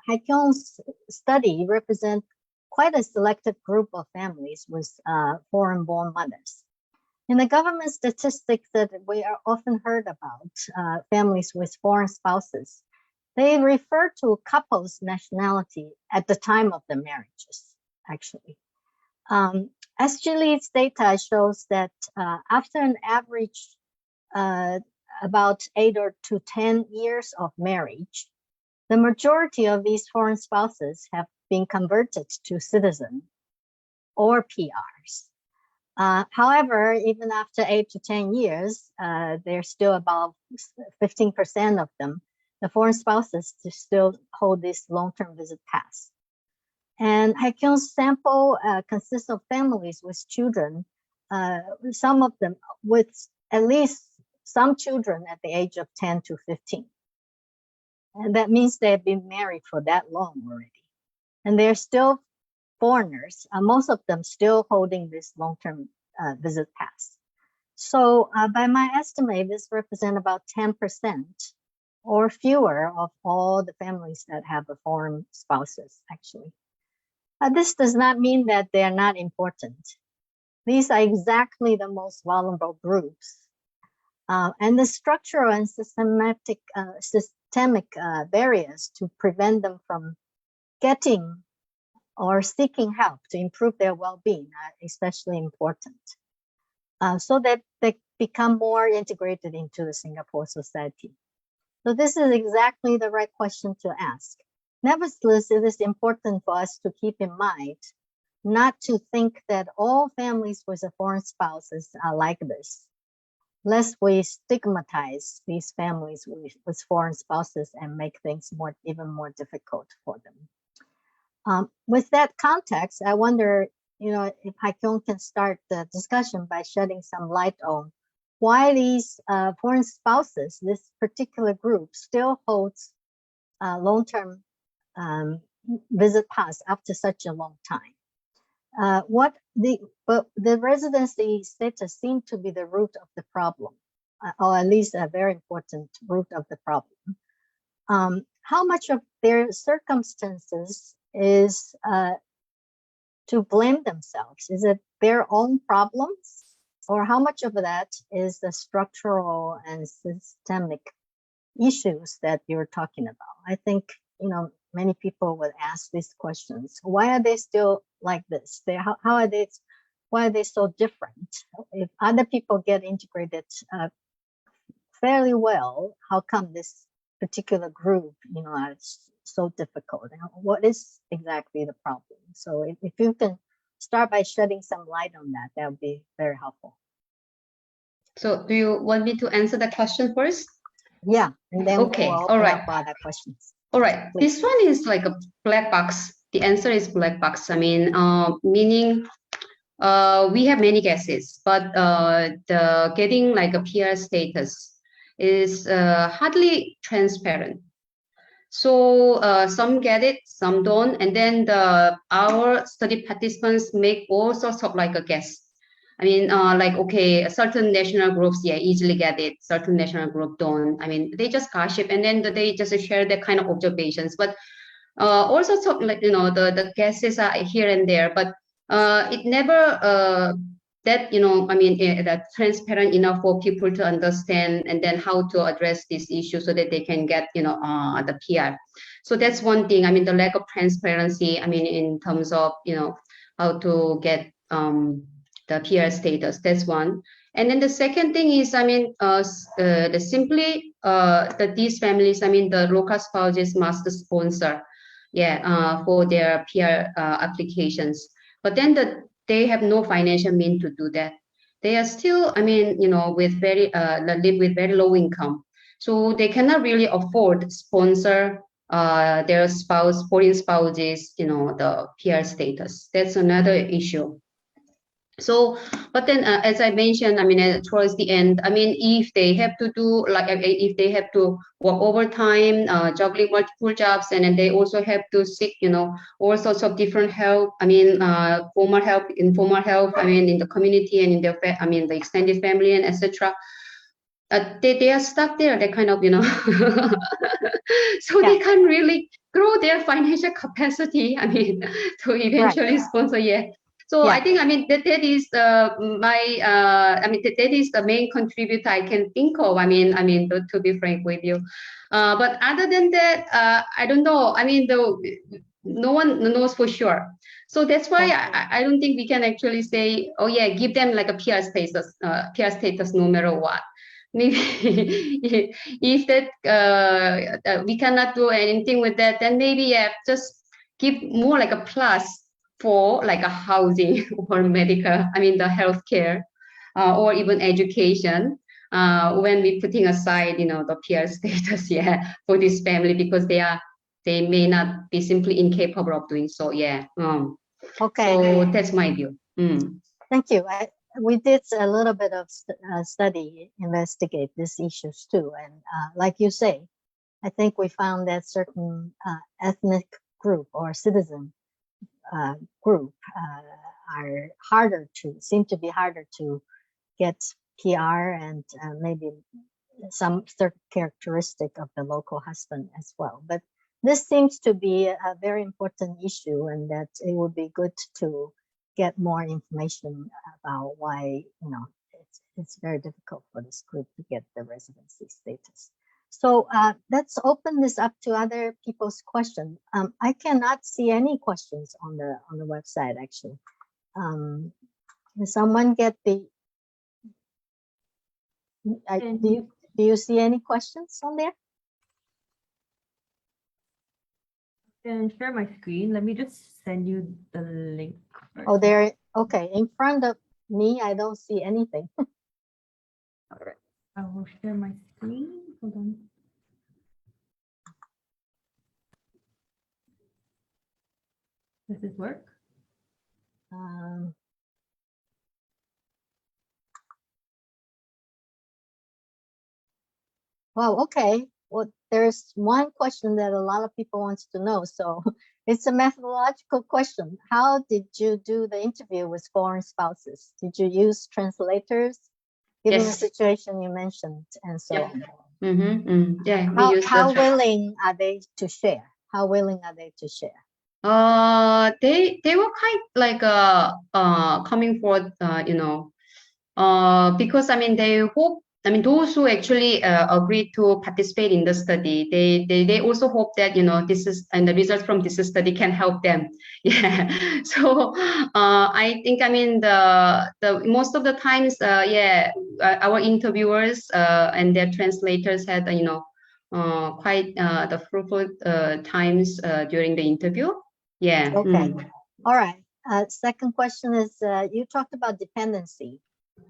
Hyekyung's study represents quite a selected group of families with foreign-born mothers. In the government statistics that we are often heard about, families with foreign spouses, they refer to couples' nationality at the time of the marriages, actually. SGLead's data shows that after an average about 8 to 10 years of marriage, the majority of these foreign spouses have been converted to citizen or PRs. However, even after 8 to 10 years, there's still about 15% of them, the foreign spouses, to still hold this long-term visit pass. And Hyekyung's sample consists of families with children, some of them with at least some children at the age of 10 to 15. And that means they've been married for that long already. And they're still foreigners, most of them still holding this long-term visit pass. So by my estimate, this represents about 10% or fewer of all the families that have a foreign spouses, actually. This does not mean that they are not important. These are exactly the most vulnerable groups. And the structural and systemic barriers to prevent them from getting or seeking help to improve their well-being are especially important, so that they become more integrated into the Singapore society. So this is exactly the right question to ask. Nevertheless, it is important for us to keep in mind not to think that all families with a foreign spouses are like this, lest we stigmatize these families with foreign spouses and make things even more difficult for them. With that context, I wonder, if Hyekyung can start the discussion by shedding some light on why these foreign spouses, this particular group, still holds long-term visit pass after such a long time. But the residency status seemed to be the root of the problem, or at least a very important root of the problem. How much of their circumstances is to blame themselves? Is it their own problems? Or how much of that is the structural and systemic issues that you're talking about? I think, many people would ask these questions. Why are they still like this? Why are they so different? If other people get integrated fairly well, how come this particular group, are so difficult? And what is exactly the problem? So if you can start by shedding some light on that, that would be very helpful. So do you want me to answer the question first? Yeah, and then Okay, we'll all open right. up other questions. All right, Please. this one is like a black box. The answer is black box. I mean, meaning we have many guesses, but the getting like a PR status is hardly transparent. So some get it, some don't, and then our study participants make all sorts of like a guess. I mean, okay, certain national groups, yeah, easily get it. Certain national group don't. I mean, they just gossip and then they just share that kind of observations. But all sorts of the guesses are here and there, but it never that's transparent enough for people to understand and then how to address this issue so that they can get the PR. So that's one thing. I mean, the lack of transparency. I mean, in terms of how to get the PR status. That's one. And then the second thing is, I mean, these families, I mean, the local spouses must sponsor, for their PR applications. But then they have no financial means to do that. They are still, I mean, with live with very low income, so they cannot really afford sponsor their foreign spouses, the PR status. That's another issue. So, but then as I mentioned, I mean, towards the end, I mean, if they have to do if they have to work overtime, juggling multiple jobs, and then they also have to seek, all sorts of different help. I mean, formal help, informal help. I mean, in the community and in the extended family and etc. They are stuck there. They kind of, so they can't really grow their financial capacity. I mean, to eventually sponsor. Yeah. So Yeah. I think, I mean, that is that is the main contributor I can think of. I mean, to be frank with you. But other than that, I don't know. I mean, no one knows for sure. So that's why I don't think we can actually say, oh yeah, give them like a PR status no matter what. Maybe if that we cannot do anything with that, then maybe yeah, just give more like a plus for like a housing or medical, I mean the healthcare, or even education. When we putting aside, the PR status, yeah, for this family because they may not be simply incapable of doing so. Yeah. Okay. So that's my view. Thank you. We did a little bit of study, investigate these issues too. And like you say, I think we found that certain ethnic group or citizen group seem to be harder to get PR and maybe some certain characteristic of the local husband as well. But this seems to be a very important issue, and that it would be good to get more information about why it's very difficult for this group to get the residency status. So let's open this up to other people's questions. I cannot see any questions on the website actually. Can someone get the? Do you see any questions on there? I can share my screen. Let me just send you the link first. Oh, there. Okay, in front of me, I don't see anything. All right. I will share my screen. Hold on. Does this work? Wow, okay. Well, there's one question that a lot of people wants to know. So it's a methodological question. How did you do the interview with foreign spouses? Did you use translators, given the situation you mentioned, and so on? Yeah, we use how willing are they to share? How willing are they to share? They were quite like coming forward, because I mean they hope. I mean those who actually agreed to participate in the study, they also hope that this is and the results from this study can help them. Yeah. So I think I mean the most of the times, our interviewers and their translators had quite the fruitful times during the interview. Yeah. Okay. All right. Second question is, you talked about dependency.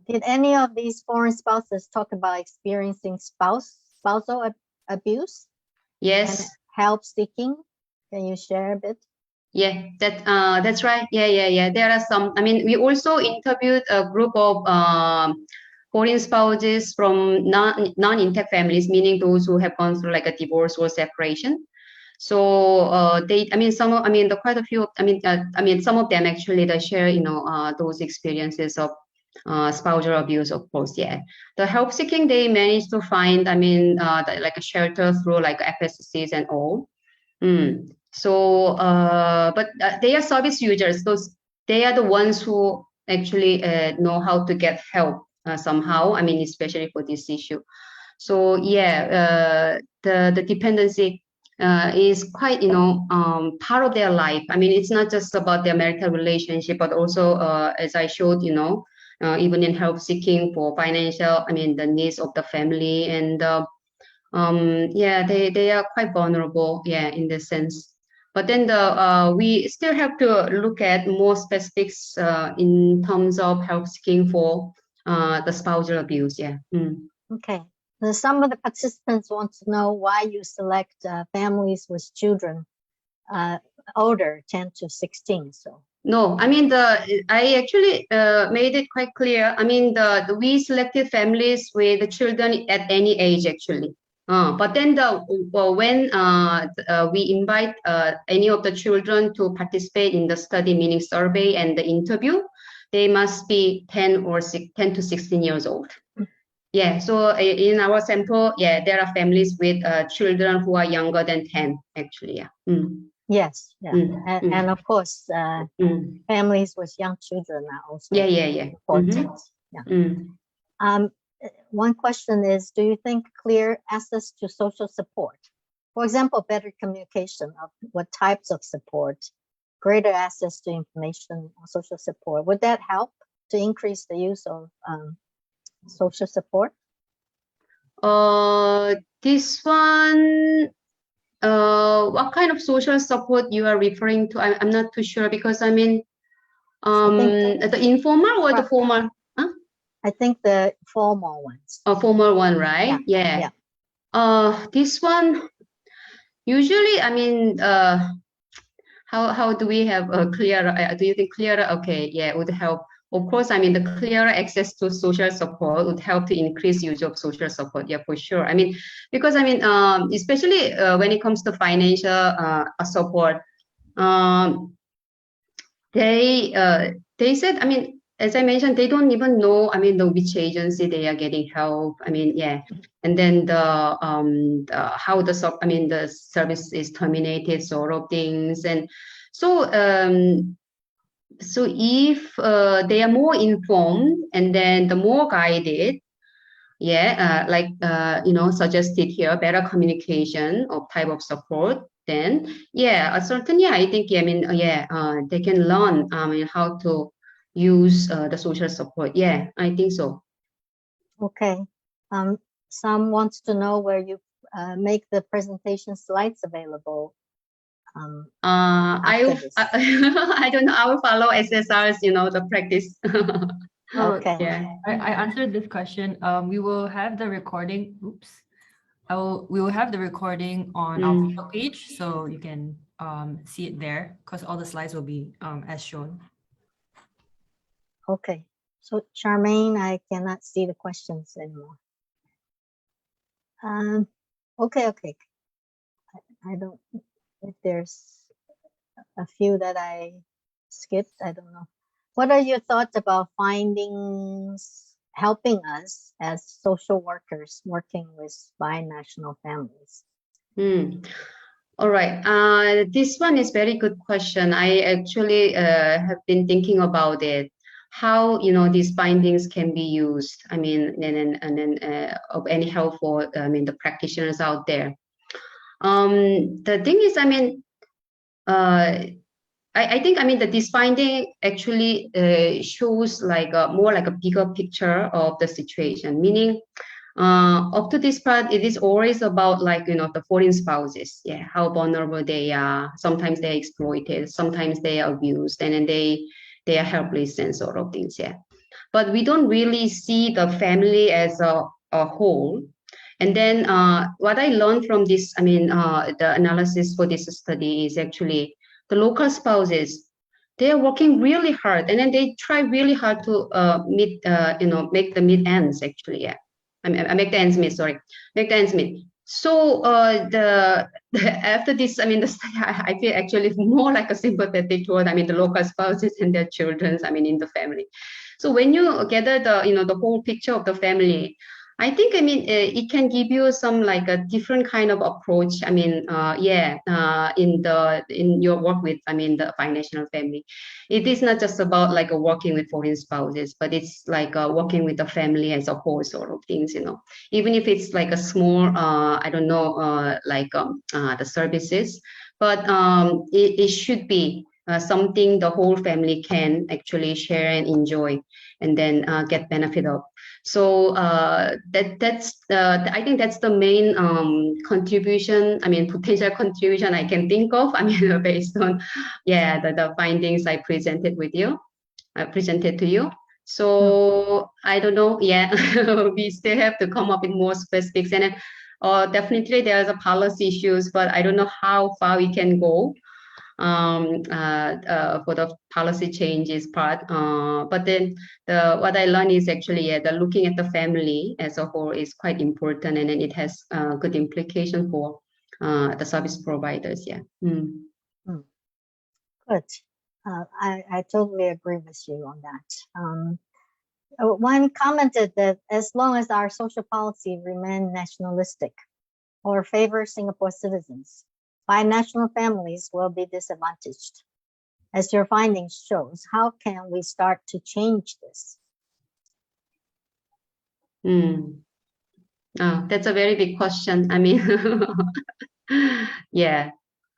Did any of these foreign spouses talk about experiencing spousal abuse? Yes. And help seeking? Can you share a bit? Yeah, that's right. Yeah. There are some. I mean, we also interviewed a group of foreign spouses from non-intact families, meaning those who have gone through like a divorce or separation. So quite a few. Some of them actually they share those experiences of spousal abuse, of course. Yeah, the help seeking they managed to find. Like a shelter through like FSCs and all. So, but they are service users. Those they are the ones who actually know how to get help somehow. I mean, especially for this issue. So yeah, the dependency is quite part of their life. I mean, it's not just about their marital relationship, but also as I showed, even in help seeking for financial. I mean, the needs of the family and. They are quite vulnerable, in this sense. But then we still have to look at more specifics in terms of help seeking for the spousal abuse. Okay. Now, some of the participants want to know why you select families with children older, 10 to 16. So. No, I mean I actually made it quite clear. I mean we selected families with the children at any age actually. But then when we invite any of the children to participate in the study, meaning survey and the interview, they must be 10 to 16 years old. Yeah, so in our sample, there are families with children who are younger than 10, actually. Yes, yeah. And of course, Mm. families with young children are also Yeah. important. Yeah. One question is, do you think clear access to social support, for example, better communication of what types of support, greater access to information or social support, would that help to increase the use of social support? This one, what kind of social support you are referring to? I'm not too sure, because I mean, the informal or the formal? I think the formal ones. A formal one, right? Yeah. This one, usually, I mean, how do we have a clearer? Do you think clearer? Okay, yeah, would help. Of course, I mean, the clearer access to social support would help to increase use of social support. Yeah, for sure. I mean, because I mean, especially when it comes to financial support, they said, I mean, as I mentioned, they don't even know, I mean, which agency they are getting help. I mean, yeah. And then how the service is terminated, sort of things. And so so if they are more informed and then the more guided, suggested here, better communication of type of support, then certainly I think they can learn how to use the social support. Yeah, I think so. Okay. Some wants to know where you make the presentation slides available. I don't know. I will follow SSR's, the practice. Okay. Yeah. I answered this question. We will have the recording. We will have the recording on our Facebook page, so you can see it there, because all the slides will be as shown. Okay. So Charmaine, I cannot see the questions anymore. Okay. I don't, if there's a few that I skipped, I don't know. What are your thoughts about findings helping us as social workers working with binational families? All right. This one is very good question. I actually have been thinking about it. How these findings can be used. I mean, and then of any help for the practitioners out there. The thing is, I mean, I think that this finding actually shows like more like a bigger picture of the situation. Meaning, up to this part, it is always about like the foreign spouses. Yeah, how vulnerable they are. Sometimes they're exploited. Sometimes they are abused, and then they are helpless and sort of things. Yeah, but we don't really see the family as a whole. And then what I learned from this, the analysis for this study is actually the local spouses. They are working really hard, and then they try really hard to make the meet ends actually. Yeah, make the ends meet. Sorry, make the ends meet. So after this, the study, I feel actually more like a sympathetic toward the local spouses and their children. In the family. So when you gather the whole picture of the family, I think it can give you some like a different kind of approach. In your work with the binational family, it is not just about like working with foreign spouses, but it's like working with the family as a whole sort of things. Even if it's like a small the services, but it should be something the whole family can actually share and enjoy, and then get benefit of. So that's I think that's the main contribution. Potential contribution I can think of. Based on the findings I presented to you. So I don't know. Yeah, we still have to come up with more specifics, and definitely there's a policy issues, but I don't know how far we can go for the policy changes part. But then what I learned is actually the looking at the family as a whole is quite important, and then it has good implication for the service providers. Yeah. Good. I totally agree with you on that. One commented that as long as our social policy remain nationalistic or favor Singapore citizens, binational families will be disadvantaged. As your findings shows, how can we start to change this? Oh, that's a very big question. I mean, yeah.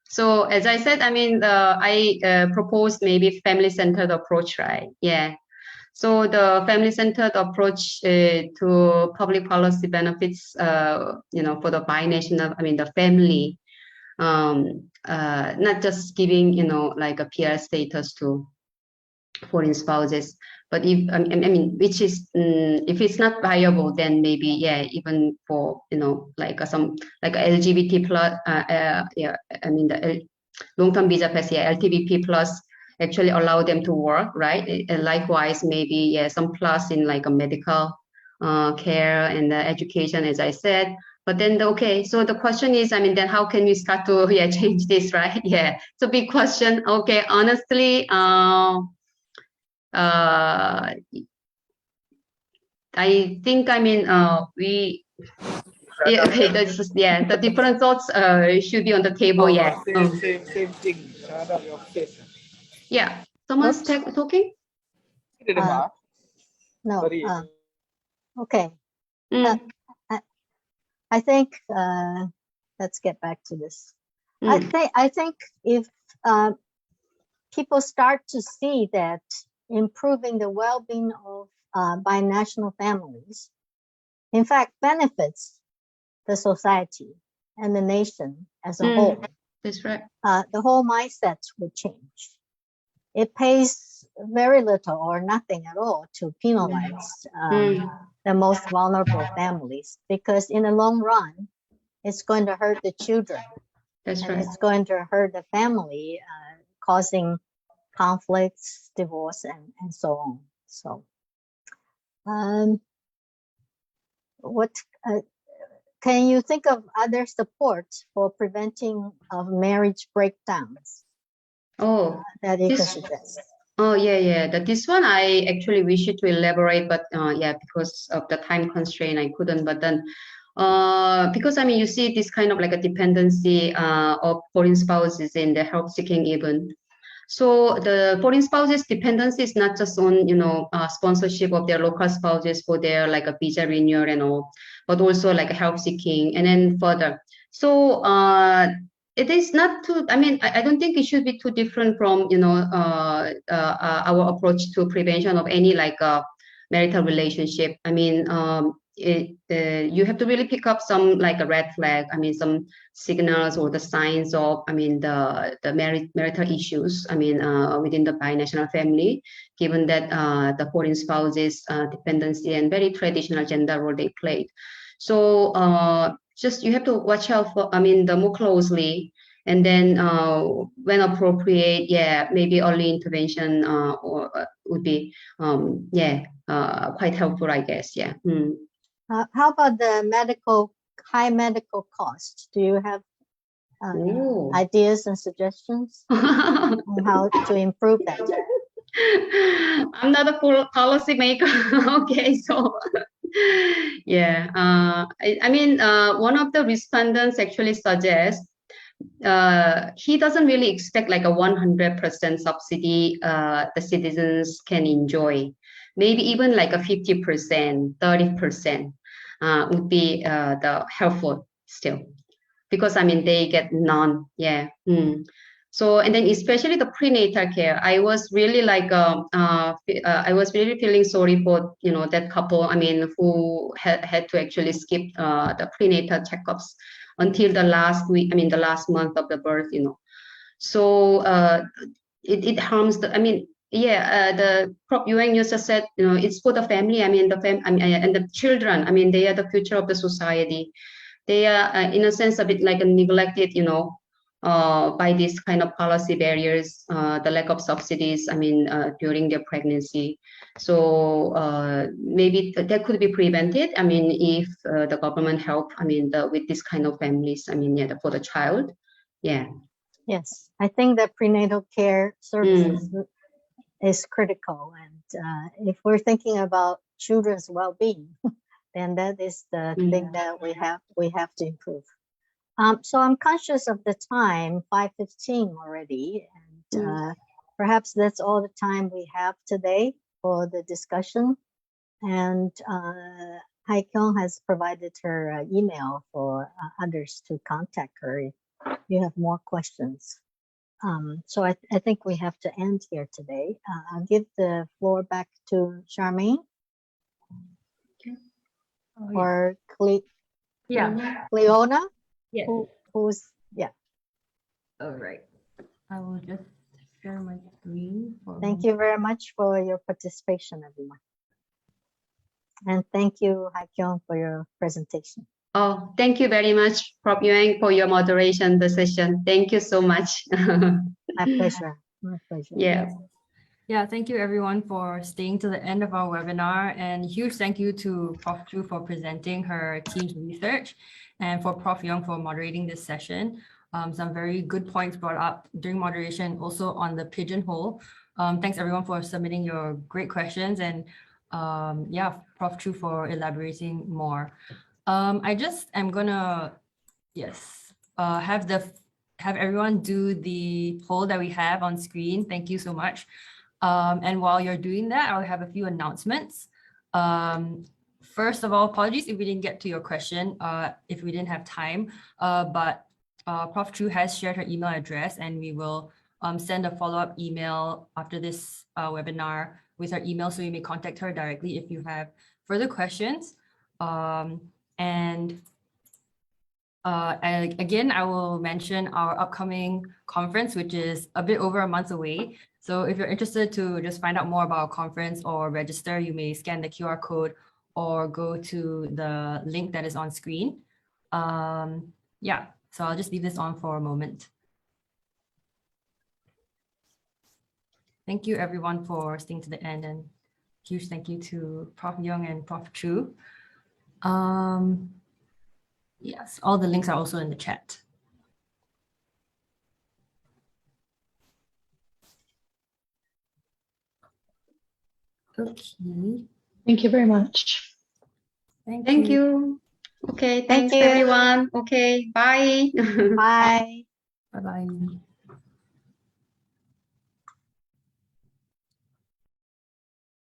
So as I said, I mean, I proposed maybe family-centered approach, right? Yeah. So the family-centered approach to public policy benefits, for the binational, I mean, the family, not just giving, like a PR status to foreign spouses, but if I mean, which is if it's not viable, then maybe even for like some like LGBT plus, yeah, I mean the long-term visa pass, LTVP plus actually allow them to work, right? And likewise, maybe some plus in like a medical care and education, as I said. But then, okay, so the question is, I mean, then how can we start to change this, right? Yeah, it's a big question. Okay, honestly, I think, I mean, okay, the different thoughts should be on the table. Same thing. Your case. Yeah, someone's talking? No. Sorry. Okay. I think let's get back to this. I think if people start to see that improving the well-being of binational families, in fact, benefits the society and the nation as a whole. That's right. The whole mindset would change. It pays very little or nothing at all to penalize the most vulnerable families, because in the long run, it's going to hurt the children. That's and right. It's going to hurt the family, causing conflicts, divorce, and so on. So, what can you think of other supports for preventing of marriage breakdowns? That you can suggest. Oh, yeah. This one I actually wish to elaborate, but because of the time constraint, I couldn't. But then, because I mean, you see this kind of like a dependency of foreign spouses in the help seeking even. So the foreign spouses dependency is not just on sponsorship of their local spouses for their like a visa renewal and all, but also like help seeking and then further. So it is not too. I mean, I don't think it should be too different from our approach to prevention of any like marital relationship. I mean, you have to really pick up some like a red flag. I mean, some signals or the signs of, I mean, the marital issues. I mean, within the binational family, given that the foreign spouses dependency and very traditional gender role they played. So just you have to watch out for, I mean, the more closely, and then when appropriate, maybe early intervention would be quite helpful, I guess. How about the high medical cost? Do you have ideas and suggestions on how to improve that? I'm not a full policy maker. Okay, so I mean, one of the respondents actually suggests he doesn't really expect like a 100% subsidy the citizens can enjoy. Maybe even like a 50%, 30% would be the helpful still, because I mean they get none. So, and then especially the prenatal care, I was really like I was really feeling sorry for that couple. I mean, who had to actually skip the prenatal checkups until the last week. I mean, the last month of the birth. So it harms the. I mean, the Prof. Hyekyung Choo just said, it's for the family. I mean, and the children. I mean, they are the future of the society. They are, in a sense, a bit like neglected, by these kind of policy barriers, the lack of subsidies, I mean, during their pregnancy. So maybe that could be prevented. I mean, if the government help, I mean, with this kind of families, I mean, for the child. Yes, I think that prenatal care services is critical. And if we're thinking about children's well-being, then that is the thing that we have to improve. So I'm conscious of the time, 5:15 already, and perhaps that's all the time we have today for the discussion. And Hyekyung has provided her email for others to contact her if you have more questions. So I think we have to end here today. I'll give the floor back to Charmaine Oh, or yeah. Cleona, Yes. who's All right. I will just share my screen. Thank you very much for your participation, everyone. And thank you, Hyekyung, for your presentation. Oh, thank you very much, Prof. Yang, for your moderation the session. Thank you so much. My pleasure. My pleasure. Yeah. Yeah, thank you everyone for staying to the end of our webinar, and huge thank you to Prof. Choo for presenting her team's research and for Prof. Young for moderating this session. Some very good points brought up during moderation, also on the pigeonhole. Thanks everyone for submitting your great questions, and yeah, Prof. Choo for elaborating more. I just am gonna, have everyone do the poll that we have on screen. Thank you so much. And while you're doing that, I'll have a few announcements. First of all, apologies if we didn't get to your question, if we didn't have time, but Prof. Choo has shared her email address, and we will send a follow-up email after this webinar with her email, so you may contact her directly if you have further questions. And again, I will mention our upcoming conference, which is a bit over a month away. So if you're interested to just find out more about our conference or register, you may scan the QR code or go to the link that is on screen. Yeah, so I'll just leave this on for a moment. Thank you everyone for staying to the end, and huge thank you to Prof. Young and Prof. Choo. Yes, all the links are also in the chat. Okay. Thank you very much. Thank you. Okay, thanks you. everyone. Okay, bye. Bye. Bye-bye.